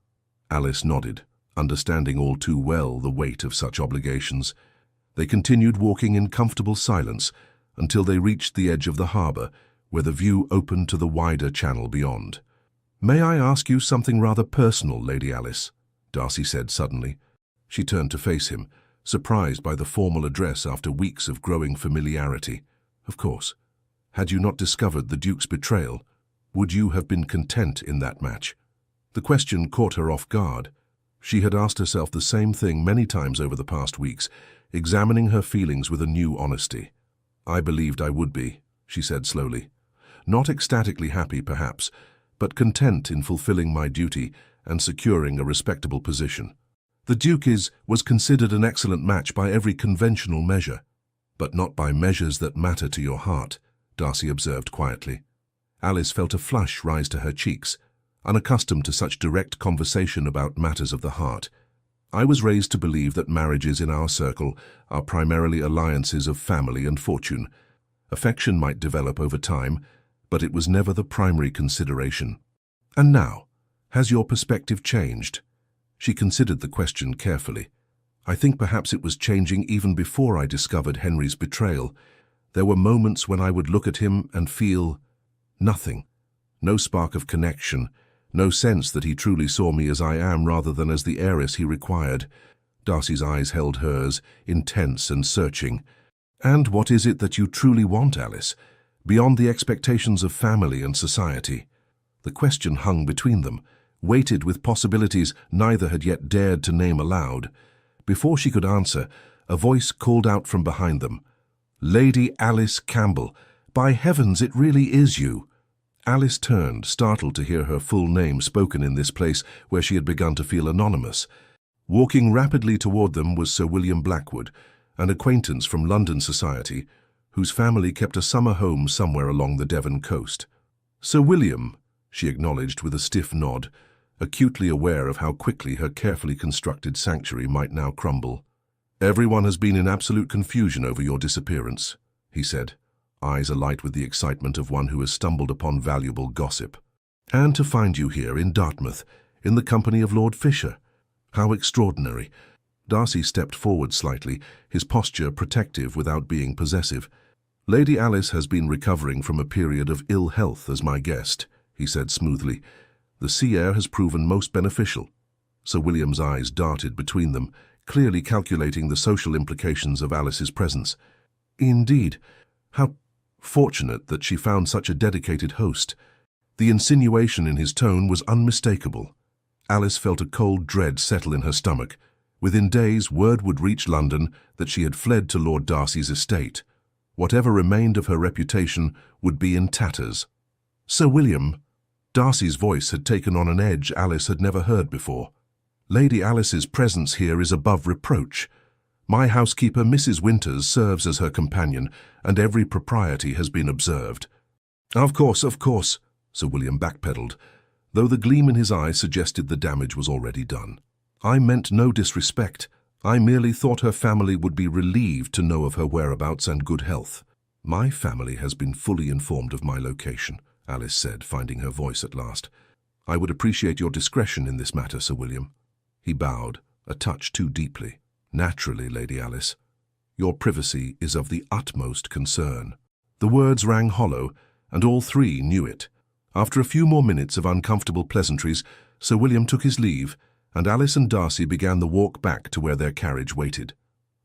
Alice nodded, understanding all too well the weight of such obligations. They continued walking in comfortable silence until they reached the edge of the harbour, where the view opened to the wider channel beyond. "May I ask you something rather personal, Lady Alice?" Darcy said suddenly. She turned to face him, surprised by the formal address after weeks of growing familiarity. "Of course. Had you not discovered the Duke's betrayal, would you have been content in that match?" The question caught her off guard. She had asked herself the same thing many times over the past weeks, examining her feelings with a new honesty. "I believed I would be," she said slowly. "Not ecstatically happy, perhaps, but content in fulfilling my duty and securing a respectable position. The Duke was considered an excellent match by every conventional measure, but not by measures that matter to your heart," Darcy observed quietly. Alice felt a flush rise to her cheeks, unaccustomed to such direct conversation about matters of the heart. "I was raised to believe that marriages in our circle are primarily alliances of family and fortune. Affection might develop over time, but it was never the primary consideration. And now, has your perspective changed?" She considered the question carefully. "I think perhaps it was changing even before I discovered Henry's betrayal. There were moments when I would look at him and feel nothing. No spark of connection, no sense that he truly saw me as I am rather than as the heiress he required." Darcy's eyes held hers, intense and searching. "And what is it that you truly want, Alice, beyond the expectations of family and society?" The question hung between them, weighted with possibilities neither had yet dared to name aloud. Before she could answer, a voice called out from behind them. "Lady Alice Campbell! By heavens, it really is you!" Alice turned, startled to hear her full name spoken in this place where she had begun to feel anonymous. Walking rapidly toward them was Sir William Blackwood, an acquaintance from London society, whose family kept a summer home somewhere along the Devon coast. "Sir William," she acknowledged with a stiff nod, acutely aware of how quickly her carefully constructed sanctuary might now crumble. "Everyone has been in absolute confusion over your disappearance," he said, eyes alight with the excitement of one who has stumbled upon valuable gossip. "And to find you here in Dartmouth, in the company of Lord Fisher. How extraordinary." Darcy stepped forward slightly, his posture protective without being possessive. "Lady Alice has been recovering from a period of ill health as my guest," he said smoothly. "The sea air has proven most beneficial." Sir William's eyes darted between them, clearly calculating the social implications of Alice's presence. "Indeed. How fortunate that she found such a dedicated host." The insinuation in his tone was unmistakable. Alice felt a cold dread settle in her stomach. Within days, word would reach London that she had fled to Lord Darcy's estate. Whatever remained of her reputation would be in tatters. "Sir William," Darcy's voice had taken on an edge Alice had never heard before. "Lady Alice's presence here is above reproach. My housekeeper, Mrs. Winters, serves as her companion, and every propriety has been observed." Of course, Sir William backpedaled, though the gleam in his eye suggested the damage was already done. I meant no disrespect. I merely thought her family would be relieved to know of her whereabouts and good health. My family has been fully informed of my location, Alice said, finding her voice at last. I would appreciate your discretion in this matter, Sir William. He bowed, a touch too deeply. Naturally, Lady Alice. Your privacy is of the utmost concern. The words rang hollow, and all three knew it. After a few more minutes of uncomfortable pleasantries, Sir William took his leave, and Alice and Darcy began the walk back to where their carriage waited.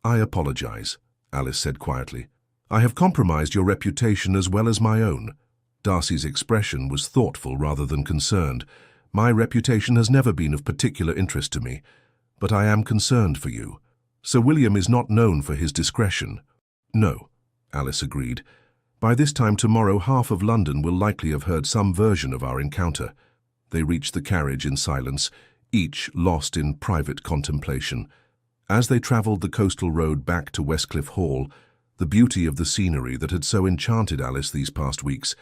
I apologize, Alice said quietly. I have compromised your reputation as well as my own. Darcy's expression was thoughtful rather than concerned. My reputation has never been of particular interest to me, but I am concerned for you. Sir William is not known for his discretion. No, Alice agreed. By this time tomorrow, half of London will likely have heard some version of our encounter. They reached the carriage in silence, each lost in private contemplation. As they travelled the coastal road back to Westcliff Hall, the beauty of the scenery that had so enchanted Alice these past weeks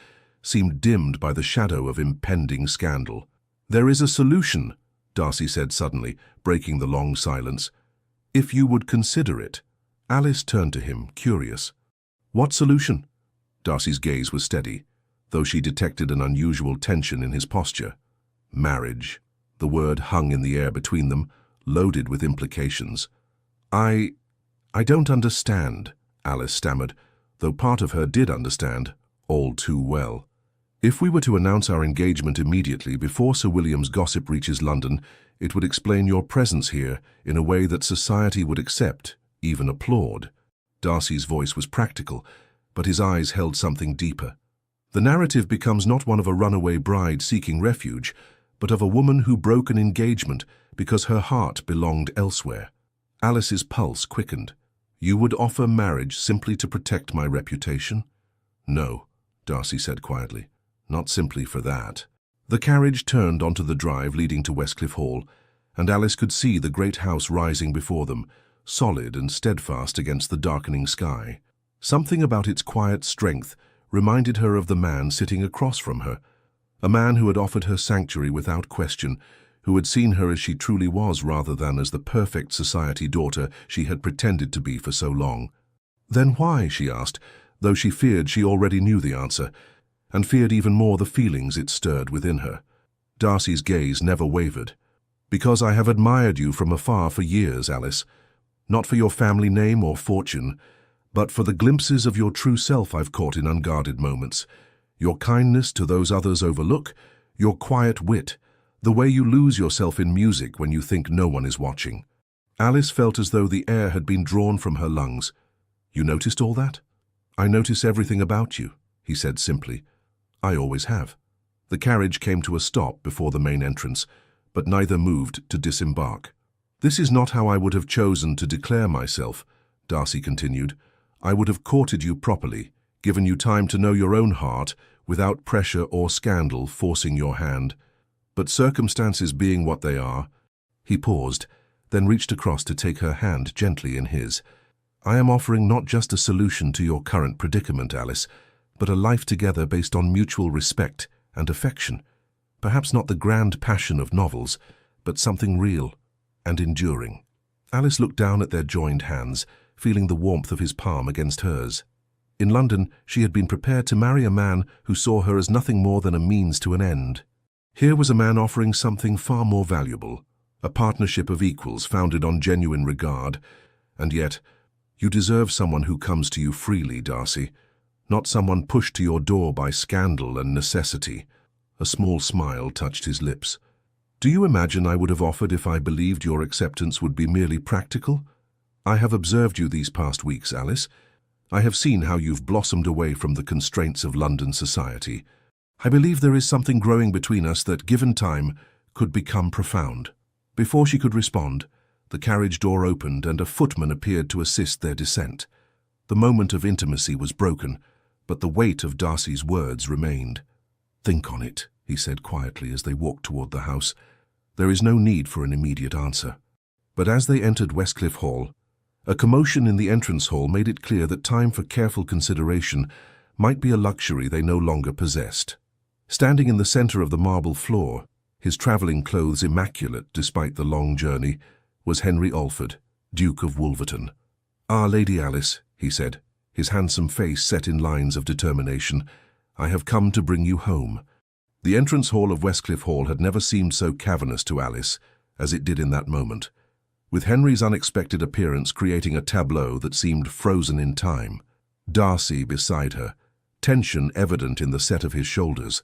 seemed dimmed by the shadow of impending scandal. There is a solution, Darcy said suddenly, breaking the long silence. If you would consider it. Alice turned to him, curious. What solution? Darcy's gaze was steady, though she detected an unusual tension in his posture. Marriage. The word hung in the air between them, loaded with implications. I don't understand, Alice stammered, though part of her did understand, all too well. If we were to announce our engagement immediately before Sir William's gossip reaches London, it would explain your presence here in a way that society would accept, even applaud. Darcy's voice was practical, but his eyes held something deeper. The narrative becomes not one of a runaway bride seeking refuge, but of a woman who broke an engagement because her heart belonged elsewhere. Alice's pulse quickened. You would offer marriage simply to protect my reputation? No, Darcy said quietly. Not simply for that. The carriage turned onto the drive leading to Westcliff Hall, and Alice could see the great house rising before them, solid and steadfast against the darkening sky. Something about its quiet strength reminded her of the man sitting across from her, a man who had offered her sanctuary without question, who had seen her as she truly was rather than as the perfect society daughter she had pretended to be for so long. Then why, she asked, though she feared she already knew the answer, and feared even more the feelings it stirred within her. Darcy's gaze never wavered. Because I have admired you from afar for years, Alice. Not for your family name or fortune, but for the glimpses of your true self I've caught in unguarded moments. Your kindness to those others overlook, your quiet wit, the way you lose yourself in music when you think no one is watching. Alice felt as though the air had been drawn from her lungs. You noticed all that? I notice everything about you, he said simply. I always have. The carriage came to a stop before the main entrance, but neither moved to disembark. This is not how I would have chosen to declare myself, Darcy continued. I would have courted you properly, given you time to know your own heart, without pressure or scandal forcing your hand. But circumstances being what they are, he paused, then reached across to take her hand gently in his. I am offering not just a solution to your current predicament, Alice, but a life together based on mutual respect and affection. Perhaps not the grand passion of novels, but something real and enduring. Alice looked down at their joined hands, feeling the warmth of his palm against hers. In London, she had been prepared to marry a man who saw her as nothing more than a means to an end. Here was a man offering something far more valuable, a partnership of equals founded on genuine regard. And yet, you deserve someone who comes to you freely, Darcy, not someone pushed to your door by scandal and necessity. A small smile touched his lips. Do you imagine I would have offered if I believed your acceptance would be merely practical? I have observed you these past weeks, Alice. I have seen how you've blossomed away from the constraints of London society. I believe there is something growing between us that, given time, could become profound. Before she could respond, the carriage door opened and a footman appeared to assist their descent. The moment of intimacy was broken, but the weight of Darcy's words remained. Think on it, he said quietly as they walked toward the house. There is no need for an immediate answer. But as they entered Westcliff Hall, a commotion in the entrance hall made it clear that time for careful consideration might be a luxury they no longer possessed. Standing in the center of the marble floor, his travelling clothes immaculate despite the long journey, was Henry Alford, Duke of Wolverton. "Ah, Lady Alice," he said, his handsome face set in lines of determination, "I have come to bring you home." The entrance hall of Westcliff Hall had never seemed so cavernous to Alice as it did in that moment, with Henry's unexpected appearance creating a tableau that seemed frozen in time. Darcy beside her, tension evident in the set of his shoulders,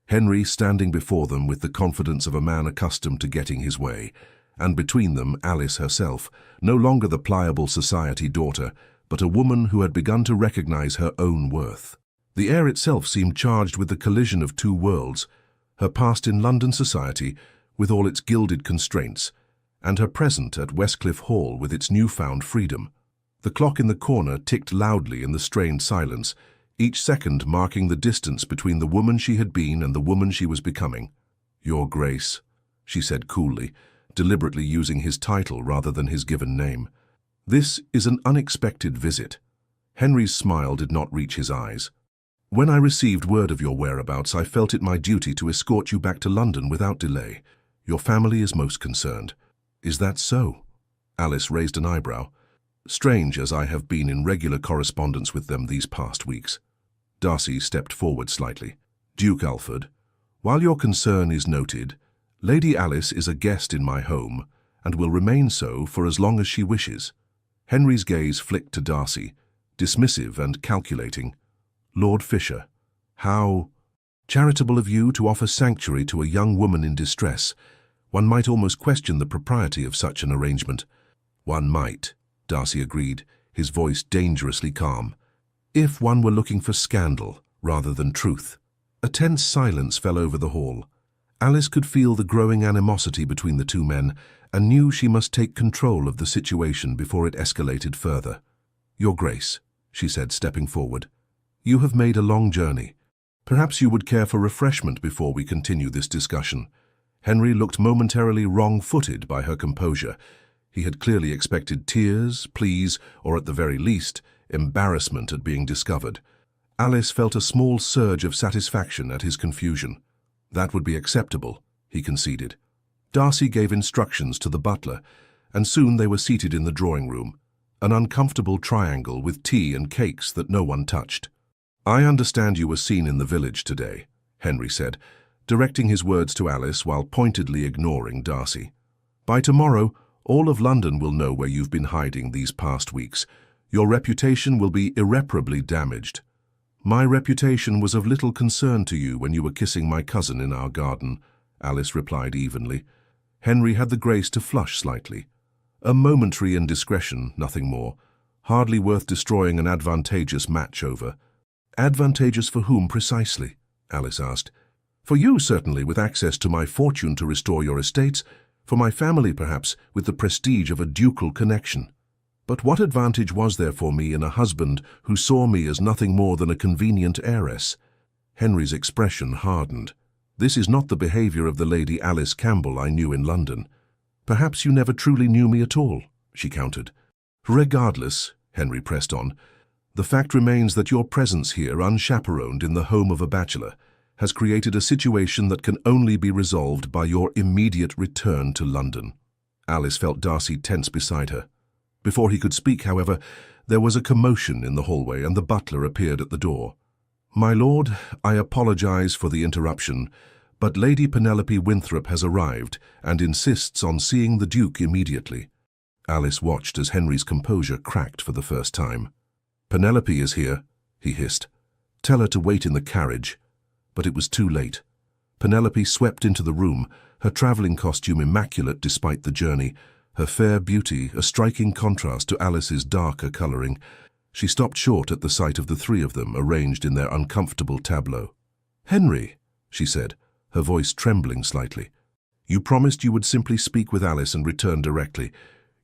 Henry standing before them with the confidence of a man accustomed to getting his way, and between them Alice herself, no longer the pliable society daughter, but a woman who had begun to recognize her own worth. The air itself seemed charged with the collision of two worlds, her past in London society, with all its gilded constraints, and her present at Westcliff Hall with its newfound freedom. The clock in the corner ticked loudly in the strained silence, each second marking the distance between the woman she had been and the woman she was becoming. "Your Grace," she said coolly, deliberately using his title rather than his given name. "This is an unexpected visit." Henry's smile did not reach his eyes. "When I received word of your whereabouts, I felt it my duty to escort you back to London without delay. Your family is most concerned." "Is that so?" Alice raised an eyebrow. "Strange as I have been in regular correspondence with them these past weeks." Darcy stepped forward slightly. "Duke Alford, while your concern is noted, Lady Alice is a guest in my home and will remain so for as long as she wishes." Henry's gaze flicked to Darcy, dismissive and calculating. "Lord Fisher, how charitable of you to offer sanctuary to a young woman in distress. One might almost question the propriety of such an arrangement." "One might," Darcy agreed, his voice dangerously calm, "if one were looking for scandal rather than truth." A tense silence fell over the hall. Alice could feel the growing animosity between the two men and knew she must take control of the situation before it escalated further. "Your Grace," she said, stepping forward, "you have made a long journey. Perhaps you would care for refreshment before we continue this discussion." Henry looked momentarily wrong-footed by her composure. He had clearly expected tears, pleas, or at the very least, embarrassment at being discovered. Alice felt a small surge of satisfaction at his confusion. "That would be acceptable," he conceded. Darcy gave instructions to the butler, and soon they were seated in the drawing-room, an uncomfortable triangle with tea and cakes that no one touched. "I understand you were seen in the village today," Henry said, directing his words to Alice while pointedly ignoring Darcy. "By tomorrow, all of London will know where you've been hiding these past weeks. Your reputation will be irreparably damaged." "My reputation was of little concern to you when you were kissing my cousin in our garden," Alice replied evenly. Henry had the grace to flush slightly. A momentary indiscretion, nothing more. Hardly worth destroying an advantageous match over. "Advantageous for whom precisely?" Alice asked. "For you, certainly, with access to my fortune to restore your estates. For my family, perhaps, with the prestige of a ducal connection. But what advantage was there for me in a husband who saw me as nothing more than a convenient heiress?" Henry's expression hardened. "This is not the behavior of the Lady Alice Campbell I knew in London." "Perhaps you never truly knew me at all," she countered. "Regardless," Henry pressed on, "the fact remains that your presence here, unchaperoned in the home of a bachelor, has created a situation that can only be resolved by your immediate return to London." Alice felt Darcy tense beside her. Before he could speak, however, there was a commotion in the hallway and the butler appeared at the door. "My lord, I apologize for the interruption, but Lady Penelope Winthrop has arrived and insists on seeing the Duke immediately." Alice watched as Henry's composure cracked for the first time. "Penelope is here," he hissed. "Tell her to wait in the carriage." But it was too late. Penelope swept into the room, her travelling costume immaculate despite the journey, her fair beauty a striking contrast to Alice's darker colouring. She stopped short at the sight of the three of them arranged in their uncomfortable tableau. "Henry," she said, her voice trembling slightly, "you promised you would simply speak with Alice and return directly.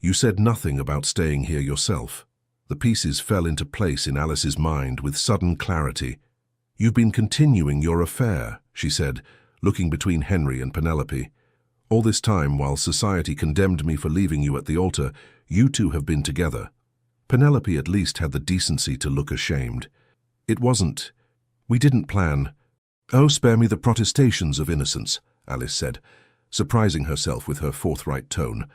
You said nothing about staying here yourself." The pieces fell into place in Alice's mind with sudden clarity. "You've been continuing your affair," she said, looking between Henry and Penelope. "All this time, while society condemned me for leaving you at the altar, you two have been together." Penelope at least had the decency to look ashamed. It wasn't. We didn't plan. Oh, spare me the protestations of innocence, Alice said, surprising herself with her forthright tone.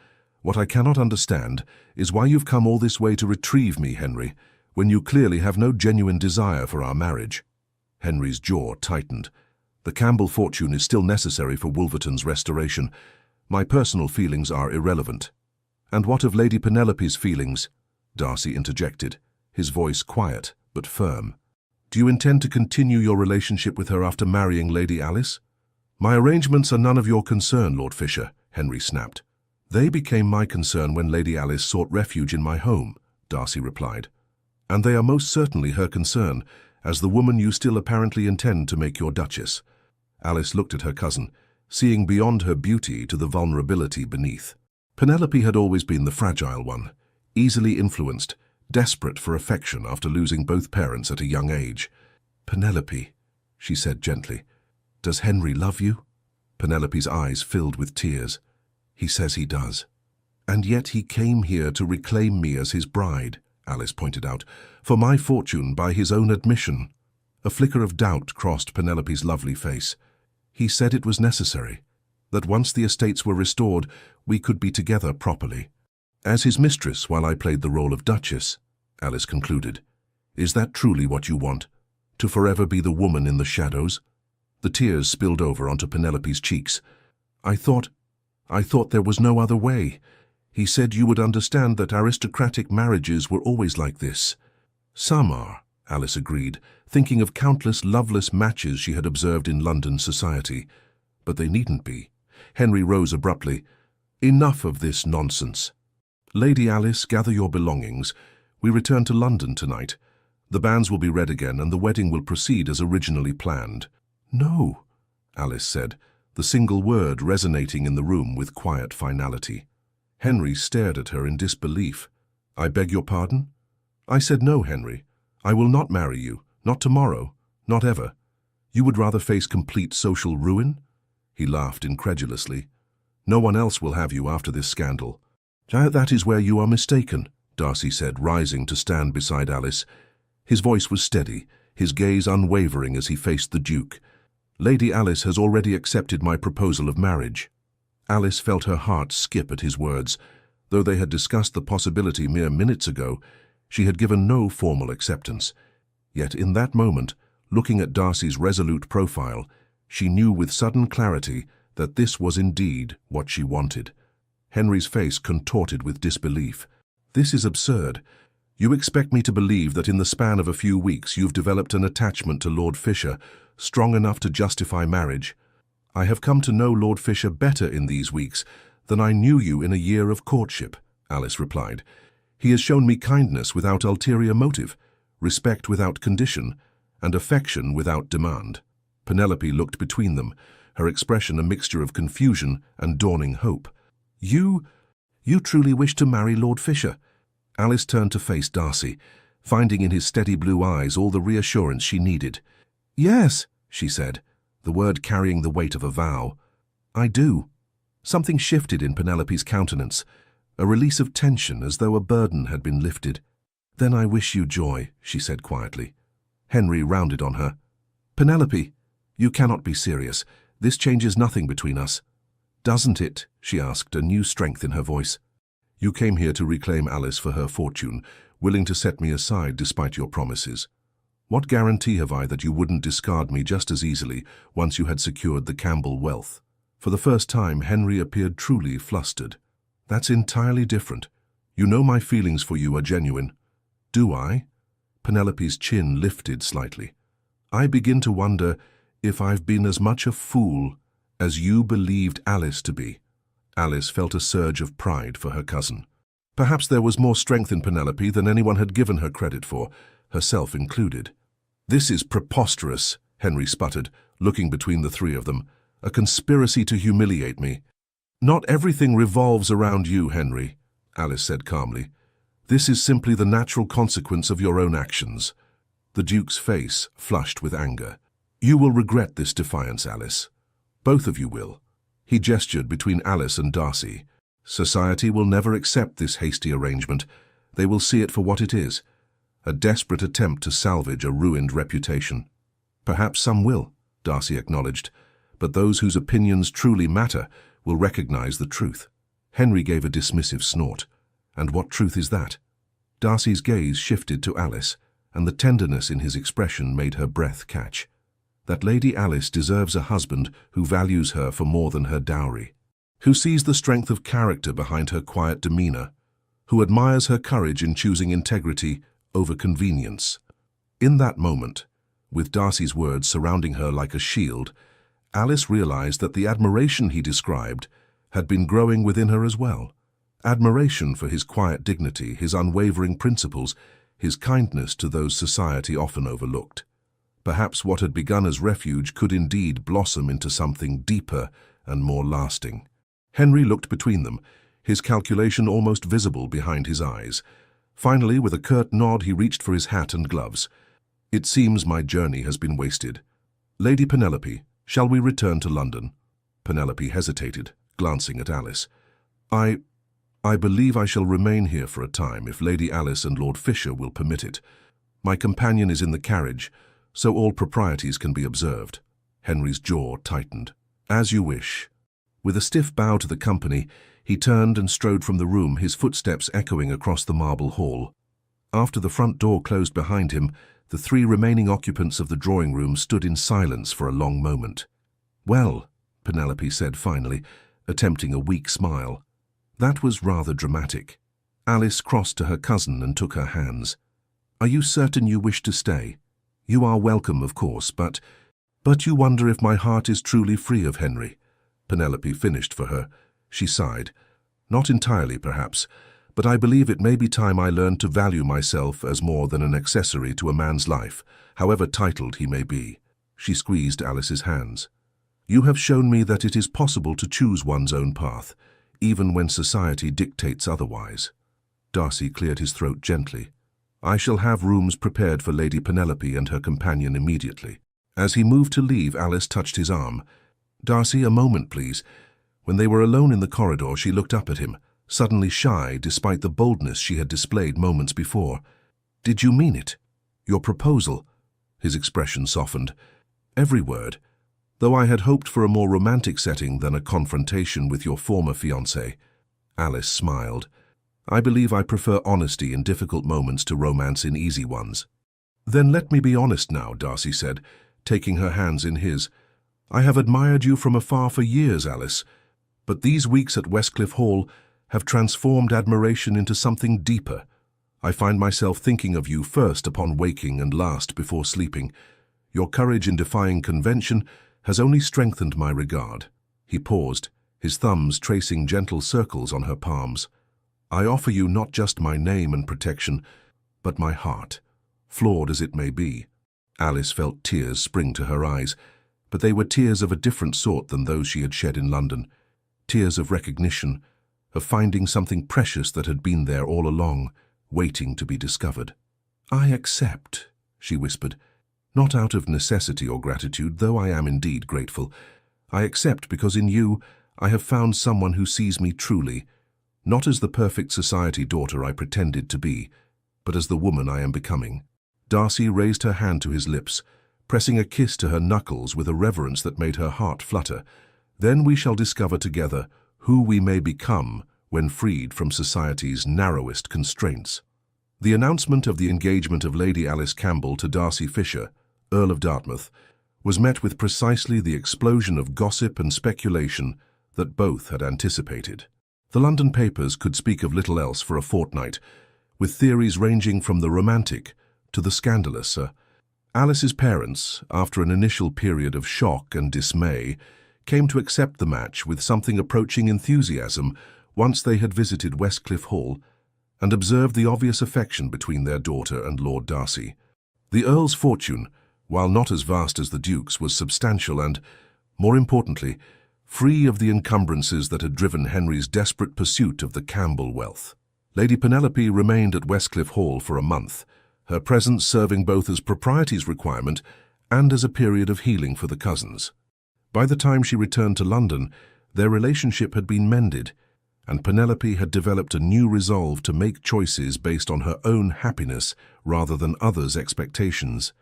What I cannot understand is why you've come all this way to retrieve me, Henry, when you clearly have no genuine desire for our marriage. Henry's jaw tightened. The Campbell fortune is still necessary for Wolverton's restoration. My personal feelings are irrelevant. And what of Lady Penelope's feelings? Darcy interjected, his voice quiet but firm. Do you intend to continue your relationship with her after marrying Lady Alice? My arrangements are none of your concern, Lord Fisher, Henry snapped. They became my concern when Lady Alice sought refuge in my home, Darcy replied. And they are most certainly her concern, as the woman you still apparently intend to make your Duchess. Alice looked at her cousin, seeing beyond her beauty to the vulnerability beneath. Penelope had always been the fragile one, easily influenced, desperate for affection after losing both parents at a young age. Penelope, she said gently, does Henry love you? Penelope's eyes filled with tears. He says he does. And yet he came here to reclaim me as his bride, Alice pointed out, for my fortune by his own admission. A flicker of doubt crossed Penelope's lovely face. He said it was necessary, that once the estates were restored, we could be together properly. As his mistress while I played the role of Duchess, Alice concluded. Is that truly what you want? To forever be the woman in the shadows? The tears spilled over onto Penelope's cheeks. I thought there was no other way. He said you would understand that aristocratic marriages were always like this. Some are, Alice agreed, thinking of countless loveless matches she had observed in London society. But they needn't be. Henry rose abruptly. Enough of this nonsense. Lady Alice, gather your belongings. We return to London tonight. The banns will be read again and the wedding will proceed as originally planned. No, Alice said, the single word resonating in the room with quiet finality. Henry stared at her in disbelief. I beg your pardon? I said no, Henry. I will not marry you, not tomorrow, not ever. You would rather face complete social ruin? He laughed incredulously. No one else will have you after this scandal. That is where you are mistaken, Darcy said, rising to stand beside Alice. His voice was steady, his gaze unwavering as he faced the Duke. Lady Alice has already accepted my proposal of marriage. Alice felt her heart skip at his words. Though they had discussed the possibility mere minutes ago, she had given no formal acceptance. Yet in that moment, looking at Darcy's resolute profile, she knew with sudden clarity that this was indeed what she wanted. Henry's face contorted with disbelief. This is absurd. You expect me to believe that in the span of a few weeks you've developed an attachment to Lord Fisher strong enough to justify marriage. I have come to know Lord Fisher better in these weeks than I knew you in a year of courtship, Alice replied. He has shown me kindness without ulterior motive, respect without condition, and affection without demand. Penelope looked between them, her expression a mixture of confusion and dawning hope. You truly wish to marry Lord Fisher? Alice turned to face Darcy, finding in his steady blue eyes all the reassurance she needed. Yes, she said, the word carrying the weight of a vow. I do. Something shifted in Penelope's countenance, a release of tension as though a burden had been lifted. Then I wish you joy, she said quietly. Henry rounded on her. Penelope, you cannot be serious. This changes nothing between us. Doesn't it? She asked, a new strength in her voice. You came here to reclaim Alice for her fortune, willing to set me aside despite your promises. What guarantee have I that you wouldn't discard me just as easily once you had secured the Campbell wealth? For the first time, Henry appeared truly flustered. That's entirely different. You know my feelings for you are genuine. Do I? Penelope's chin lifted slightly. I begin to wonder if I've been as much a fool as you believed Alice to be. Alice felt a surge of pride for her cousin. Perhaps there was more strength in Penelope than anyone had given her credit for, herself included. This is preposterous, Henry sputtered, looking between the three of them. A conspiracy to humiliate me. Not everything revolves around you, Henry, Alice said calmly. This is simply the natural consequence of your own actions. The Duke's face flushed with anger. You will regret this defiance, Alice. Both of you will. He gestured between Alice and Darcy. Society will never accept this hasty arrangement. They will see it for what it is, a desperate attempt to salvage a ruined reputation. Perhaps some will, Darcy acknowledged, but those whose opinions truly matter will recognize the truth. Henry gave a dismissive snort. And what truth is that? Darcy's gaze shifted to Alice, and the tenderness in his expression made her breath catch. That Lady Alice deserves a husband who values her for more than her dowry, who sees the strength of character behind her quiet demeanor, who admires her courage in choosing integrity over convenience. In that moment, with Darcy's words surrounding her like a shield, Alice realized that the admiration he described had been growing within her as well. Admiration for his quiet dignity, his unwavering principles, his kindness to those society often overlooked. Perhaps what had begun as refuge could indeed blossom into something deeper and more lasting. Henry looked between them, his calculation almost visible behind his eyes. Finally, with a curt nod, he reached for his hat and gloves. "It seems my journey has been wasted. Lady Penelope, shall we return to London?" Penelope hesitated, glancing at Alice. I believe I shall remain here for a time if Lady Alice and Lord Fisher will permit it. My companion is in the carriage, so all proprieties can be observed." Henry's jaw tightened. "As you wish." With a stiff bow to the company, he turned and strode from the room, his footsteps echoing across the marble hall. After the front door closed behind him, the three remaining occupants of the drawing-room stood in silence for a long moment. "Well," Penelope said finally, attempting a weak smile. "That was rather dramatic." Alice crossed to her cousin and took her hands. "Are you certain you wish to stay? You are welcome, of course, but you wonder if my heart is truly free of Henry." Penelope finished for her. She sighed. "Not entirely, perhaps, but I believe it may be time I learned to value myself as more than an accessory to a man's life, however titled he may be." She squeezed Alice's hands. "You have shown me that it is possible to choose one's own path, even when society dictates otherwise." Darcy cleared his throat gently. "I shall have rooms prepared for Lady Penelope and her companion immediately." As he moved to leave, Alice touched his arm. "Darcy, a moment, please." When they were alone in the corridor, she looked up at him, suddenly shy despite the boldness she had displayed moments before. "Did you mean it? Your proposal?" His expression softened. "Every word. Though I had hoped for a more romantic setting than a confrontation with your former fiancé." Alice smiled. "I believe I prefer honesty in difficult moments to romance in easy ones." "Then let me be honest now," Darcy said, taking her hands in his. "I have admired you from afar for years, Alice, but these weeks at Westcliff Hall have transformed admiration into something deeper. I find myself thinking of you first upon waking and last before sleeping. Your courage in defying convention has only strengthened my regard." He paused, his thumbs tracing gentle circles on her palms. "I offer you not just my name and protection, but my heart, flawed as it may be." Alice felt tears spring to her eyes, but they were tears of a different sort than those she had shed in London. Tears of recognition, of finding something precious that had been there all along, waiting to be discovered. "I accept," she whispered. "Not out of necessity or gratitude, though I am indeed grateful. I accept because in you I have found someone who sees me truly, not as the perfect society daughter I pretended to be, but as the woman I am becoming." Darcy raised her hand to his lips, pressing a kiss to her knuckles with a reverence that made her heart flutter. "Then we shall discover together who we may become when freed from society's narrowest constraints." The announcement of the engagement of Lady Alice Campbell to Darcy Fisher, Earl of Dartmouth, was met with precisely the explosion of gossip and speculation that both had anticipated. The London papers could speak of little else for a fortnight, with theories ranging from the romantic to the scandalous. Alice's parents, after an initial period of shock and dismay, came to accept the match with something approaching enthusiasm once they had visited Westcliff Hall and observed the obvious affection between their daughter and Lord Darcy. The Earl's fortune, while not as vast as the Duke's, was substantial and, more importantly, free of the encumbrances that had driven Henry's desperate pursuit of the Campbell wealth. Lady Penelope remained at Westcliff Hall for a month, her presence serving both as propriety's requirement and as a period of healing for the cousins. By the time she returned to London, their relationship had been mended, and Penelope had developed a new resolve to make choices based on her own happiness rather than others' expectations.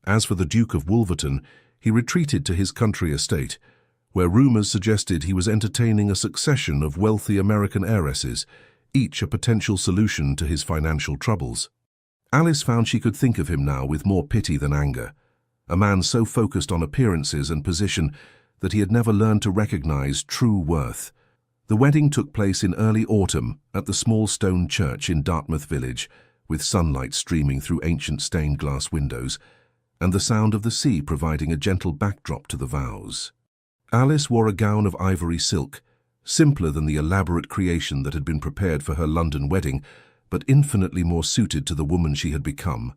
As for the Duke of Wolverton, he retreated to his country estate, where rumors suggested he was entertaining a succession of wealthy American heiresses, each a potential solution to his financial troubles. Alice found she could think of him now with more pity than anger, a man so focused on appearances and position that he had never learned to recognize true worth. The wedding took place in early autumn at the small stone church in Dartmouth Village, with sunlight streaming through ancient stained glass windows, and the sound of the sea providing a gentle backdrop to the vows. Alice wore a gown of ivory silk, simpler than the elaborate creation that had been prepared for her London wedding, but infinitely more suited to the woman she had become.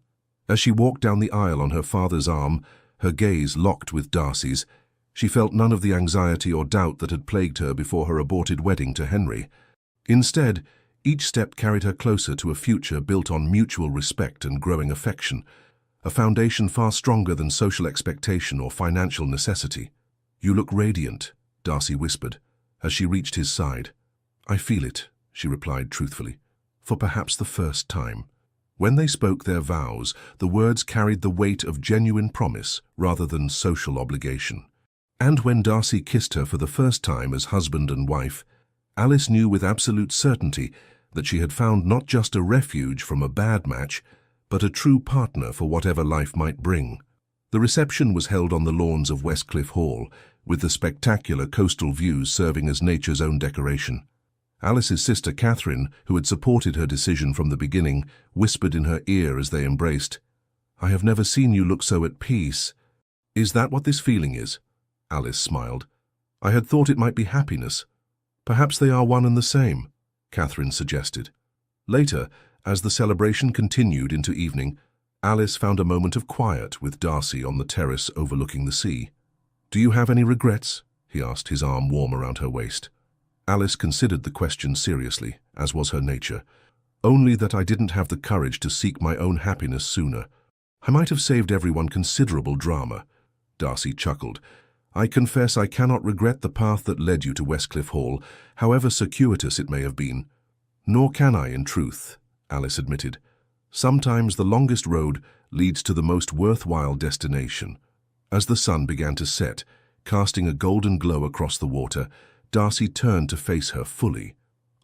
As she walked down the aisle on her father's arm, her gaze locked with Darcy's, she felt none of the anxiety or doubt that had plagued her before her aborted wedding to Henry. Instead, each step carried her closer to a future built on mutual respect and growing affection, a foundation far stronger than social expectation or financial necessity. "You look radiant," Darcy whispered, as she reached his side. "I feel it," she replied truthfully, "for perhaps the first time." When they spoke their vows, the words carried the weight of genuine promise rather than social obligation. And when Darcy kissed her for the first time as husband and wife, Alice knew with absolute certainty that she had found not just a refuge from a bad match, but a true partner for whatever life might bring. The reception was held on the lawns of Westcliff Hall, with the spectacular coastal views serving as nature's own decoration. Alice's sister Catherine, who had supported her decision from the beginning, whispered in her ear as they embraced, "I have never seen you look so at peace." "Is that what this feeling is?" Alice smiled. "I had thought it might be happiness." "Perhaps they are one and the same," Catherine suggested. Later, as the celebration continued into evening, Alice found a moment of quiet with Darcy on the terrace overlooking the sea. "Do you have any regrets?" he asked, his arm warm around her waist. Alice considered the question seriously, as was her nature. "Only that I didn't have the courage to seek my own happiness sooner. I might have saved everyone considerable drama." Darcy chuckled. "I confess I cannot regret the path that led you to Westcliff Hall, however circuitous it may have been." "Nor can I, in truth," Alice admitted. "Sometimes the longest road leads to the most worthwhile destination." As the sun began to set, casting a golden glow across the water, Darcy turned to face her fully.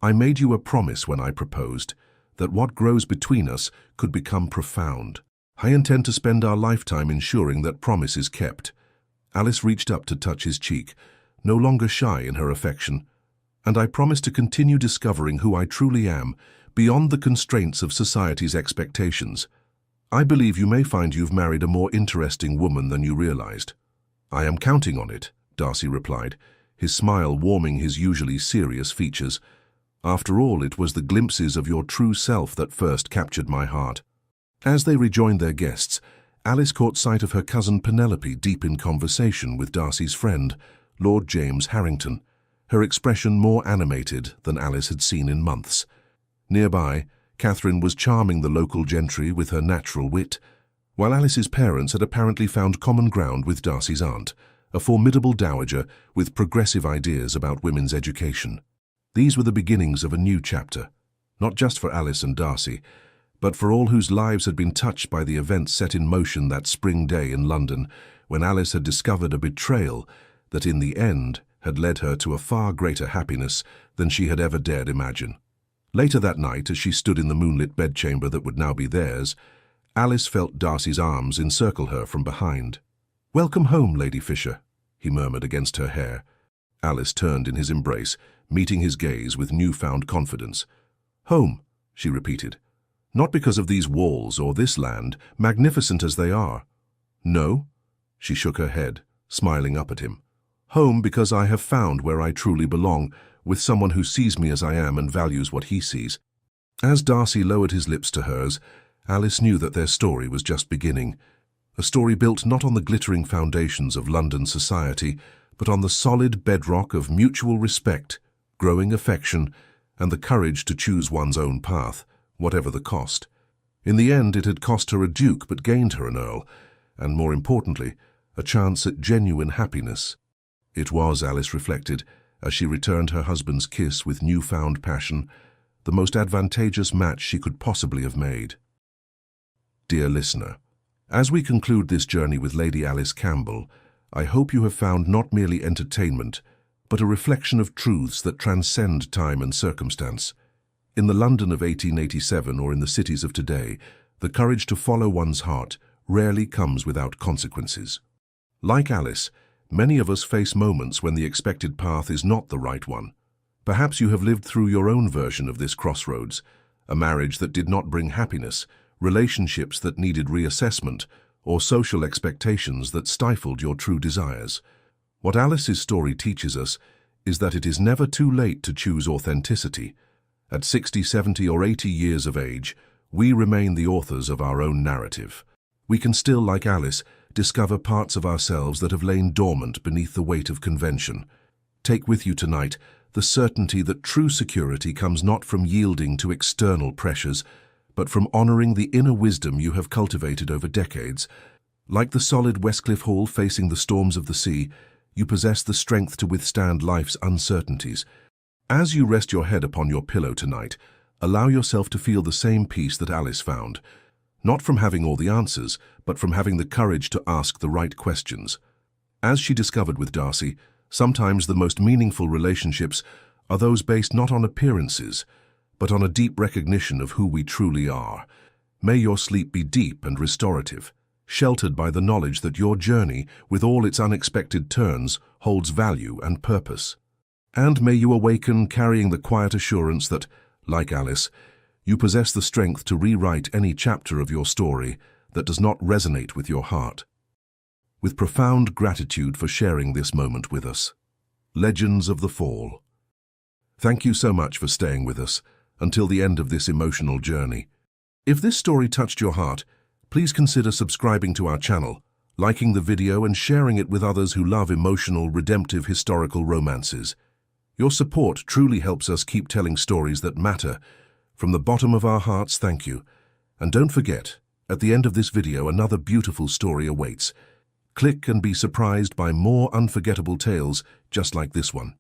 "I made you a promise when I proposed, that what grows between us could become profound. I intend to spend our lifetime ensuring that promise is kept." Alice reached up to touch his cheek, no longer shy in her affection. "And I promise to continue discovering who I truly am, beyond the constraints of society's expectations. I believe you may find you've married a more interesting woman than you realized." "I am counting on it," Darcy replied, his smile warming his usually serious features. "After all, it was the glimpses of your true self that first captured my heart." As they rejoined their guests, Alice caught sight of her cousin Penelope deep in conversation with Darcy's friend, Lord James Harrington, her expression more animated than Alice had seen in months. Nearby, Catherine was charming the local gentry with her natural wit, while Alice's parents had apparently found common ground with Darcy's aunt, a formidable dowager with progressive ideas about women's education. These were the beginnings of a new chapter, not just for Alice and Darcy, but for all whose lives had been touched by the events set in motion that spring day in London, when Alice had discovered a betrayal that in the end had led her to a far greater happiness than she had ever dared imagine. Later that night, as she stood in the moonlit bedchamber that would now be theirs, Alice felt Darcy's arms encircle her from behind. "Welcome home, Lady Fisher," he murmured against her hair. Alice turned in his embrace, meeting his gaze with newfound confidence. "Home," she repeated. "Not because of these walls or this land, magnificent as they are." "No?" She shook her head, smiling up at him. "Home because I have found where I truly belong, with someone who sees me as I am and values what he sees." As Darcy lowered his lips to hers, Alice knew that their story was just beginning. A story built not on the glittering foundations of London society, but on the solid bedrock of mutual respect, growing affection, and the courage to choose one's own path, whatever the cost. In the end, it had cost her a duke but gained her an earl, and more importantly, a chance at genuine happiness. It was, Alice reflected, as she returned her husband's kiss with newfound passion, the most advantageous match she could possibly have made. Dear listener, as we conclude this journey with Lady Alice Campbell, I hope you have found not merely entertainment, but a reflection of truths that transcend time and circumstance. In the London of 1887 or in the cities of today, the courage to follow one's heart rarely comes without consequences. Like Alice, many of us face moments when the expected path is not the right one. Perhaps you have lived through your own version of this crossroads, a marriage that did not bring happiness, relationships that needed reassessment, or social expectations that stifled your true desires. What Alice's story teaches us is that it is never too late to choose authenticity. At 60, 70, or 80 years of age, we remain the authors of our own narrative. We can still, like Alice, discover parts of ourselves that have lain dormant beneath the weight of convention. Take with you tonight the certainty that true security comes not from yielding to external pressures, but from honoring the inner wisdom you have cultivated over decades. Like the solid Westcliff Hall facing the storms of the sea, you possess the strength to withstand life's uncertainties. As you rest your head upon your pillow tonight, allow yourself to feel the same peace that Alice found, not from having all the answers, but from having the courage to ask the right questions. As she discovered with Darcy, sometimes the most meaningful relationships are those based not on appearances, but on a deep recognition of who we truly are. May your sleep be deep and restorative, sheltered by the knowledge that your journey, with all its unexpected turns, holds value and purpose. And may you awaken carrying the quiet assurance that, like Alice, you possess the strength to rewrite any chapter of your story that does not resonate with your heart. With profound gratitude for sharing this moment with us. Legends of the Fall. Thank you so much for staying with us until the end of this emotional journey. If this story touched your heart, please consider subscribing to our channel, liking the video and sharing it with others who love emotional, redemptive historical romances. Your support truly helps us keep telling stories that matter. From the bottom of our hearts, thank you. And don't forget, at the end of this video, another beautiful story awaits. Click and be surprised by more unforgettable tales just like this one.